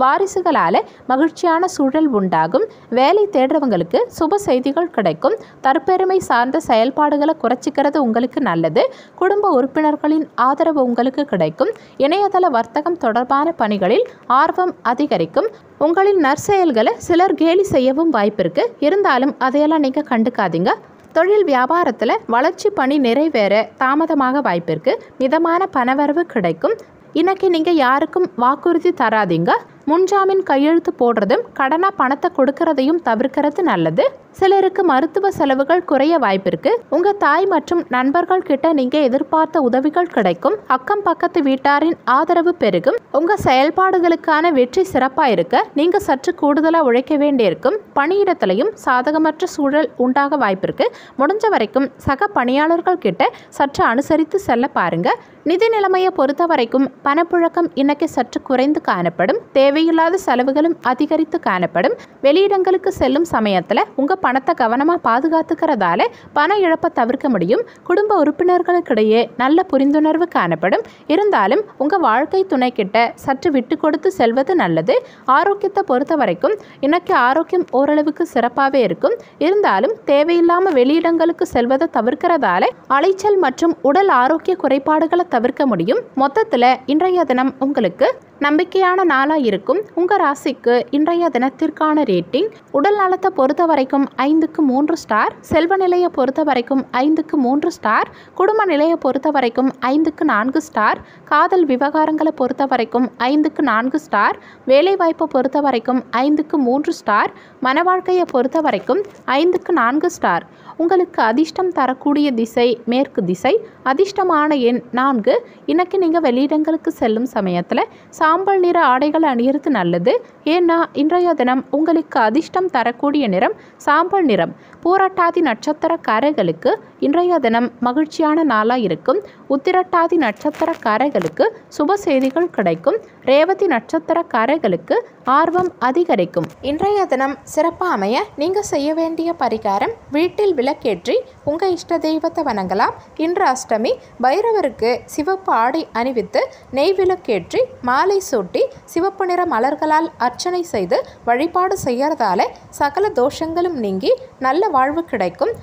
வாரிசுகளால மகிழ்ச்சியான சூழல் உண்டாகும். வேலை தேடுறவங்களுக்கு சுப செய்திகள் கிடைக்கும். தற்பெருமை சார்ந்த செயல்பாடுகளை குறைச்சிக்கிறது உங்களுக்கு நல்லது. குடும்ப உறுப்பினர்களின் ஆதரவு உங்களுக்கு கிடைக்கும். இணையதள வர்த்தகம் தொடர்பான பணிகளில் ஆர்வம் அதிகரிக்கும். உங்களின் நற்செயல்களை சிலர் கேலி செய்யவும் வாய்ப்பிருக்கு. இருந்தாலும் அதையெல்லாம் நீங்கள் கண்டுக்காதீங்க. தொழில் வியாபாரத்தில் வளர்ச்சி பணி நிறைவேற தாமதமாக வாய்ப்பிருக்கு. மிதமான பணவரவு கிடைக்கும். இன்னைக்கு நீங்கள் யாருக்கும் வாக்குறுதி தராதீங்க. முன்ஜாமீன் கையெழுத்து போடுறதும் கடனாக பணத்தை கொடுக்கறதையும் தவிர்க்கிறது நல்லது. சிலருக்கு மருத்துவ செலவுகள் குறைய வாய்ப்பிருக்கு. உங்க தாய் மற்றும் நண்பர்கள் கிட்ட நீங்க எதிர்பார்த்த உதவிகள் கிடைக்கும். அக்கம் பக்கத்து வீட்டாரின் ஆதரவு பெருகும். உங்க செயல்பாடுகளுக்கான வெற்றி சிறப்பா இருக்க நீங்க சற்று கூடுதலா உழைக்க வேண்டியிருக்கும். பணியிடத்திலையும் சாதகமற்ற சூழல் உண்டாக வாய்ப்பிருக்கு. முடிஞ்ச வரைக்கும் சக பணியாளர்கள் கிட்ட சற்று அனுசரித்து செல்ல பாருங்க. நிதி நிலைமையை பொறுத்த வரைக்கும் பணப்புழக்கம் இன்னைக்கு சற்று குறைந்து காணப்படும். தேவையில்லாத செலவுகளும் அதிகரித்து காணப்படும். வெளியிடங்களுக்கு செல்லும் சமயத்துல உங்க பணத்தை கவனமா பாதுகாத்துக்கிறதால பண இழப்பை தவிர்க்க முடியும். குடும்ப உறுப்பினர்களுக்கிடையே நல்ல புரிந்துணர்வு காணப்படும். இருந்தாலும் உங்க வாழ்க்கை துணை கிட்ட சற்று விட்டு கொடுத்து செல்வது நல்லது. ஆரோக்கியத்தை பொறுத்த வரைக்கும் இன்னைக்கு ஆரோக்கியம் ஓரளவுக்கு சிறப்பாகவே இருக்கும். இருந்தாலும் தேவையில்லாம வெளியிடங்களுக்கு செல்வதை தவிர்க்கிறதால அலைச்சல் மற்றும் உடல் ஆரோக்கிய குறைபாடுகளை தவிர்க்க முடியும். மொத்தத்தில் இன்றைய தினம் உங்களுக்கு நம்பிக்கையான நாளா இருக்கும். உங்க ராசிக்கு இன்றைய தினத்திற்கான ரேட்டிங் உடல் நலத்தை பொறுத்த வரைக்கும் 5க்கு 3 ஸ்டார், செல்வ நிலையை பொறுத்த வரைக்கும் 5க்கு 3 ஸ்டார், குடும்ப நிலையை பொறுத்த வரைக்கும் 5க்கு 4 ஸ்டார், காதல் விவகாரங்களை பொறுத்த வரைக்கும் 5க்கு 4 ஸ்டார், வேலைவாய்ப்பை பொறுத்த வரைக்கும் 5க்கு 3 ஸ்டார், மன வாழ்க்கையை பொறுத்த வரைக்கும் 5க்கு 4 ஸ்டார். உங்களுக்கு அதிர்ஷ்டம் தரக்கூடிய திசை மேற்கு திசை. அதிர்ஷ்டமான எண் 4. இன்னைக்கு நீங்கள் வெளியிடங்களுக்கு செல்லும் சமயத்தில் சாம்பல் நிற ஆடைகள் அணியிறது நல்லது. ஏன்னா இன்றைய தினம் உங்களுக்கு அதிர்ஷ்டம் தரக்கூடிய நிறம் சாம்பல் நிறம். பூரட்டாதி நட்சத்திரக்காரர்களுக்கு இன்றைய தினம் மகிழ்ச்சியான நாளாக இருக்கும். உத்திரட்டாதி நட்சத்திரக்காரர்களுக்கு சுப செய்திகள் கிடைக்கும். ரேவதி நட்சத்திரக்காரர்களுக்கு ஆர்வம் அதிகரிக்கும். இன்றைய தினம் சிறப்பாக அமைய நீங்கள் செய்ய வேண்டிய பரிகாரம் வீட்டில் விளக்கேற்றி உங்கள் இஷ்ட தெய்வத்தை வணங்கலாம். இன்று அஷ்டமி. பைரவருக்கு சிவப்பு ஆடை அணிவித்து நெய் விளக்கேற்றி மாலை சூட்டி சிவப்பு நிற மலர்களால் அர்ச்சனை செய்து வழிபாடு செய்யறதால சகல தோஷங்களும் நீங்கி நல்ல வாழ்வு கிடைக்கும்.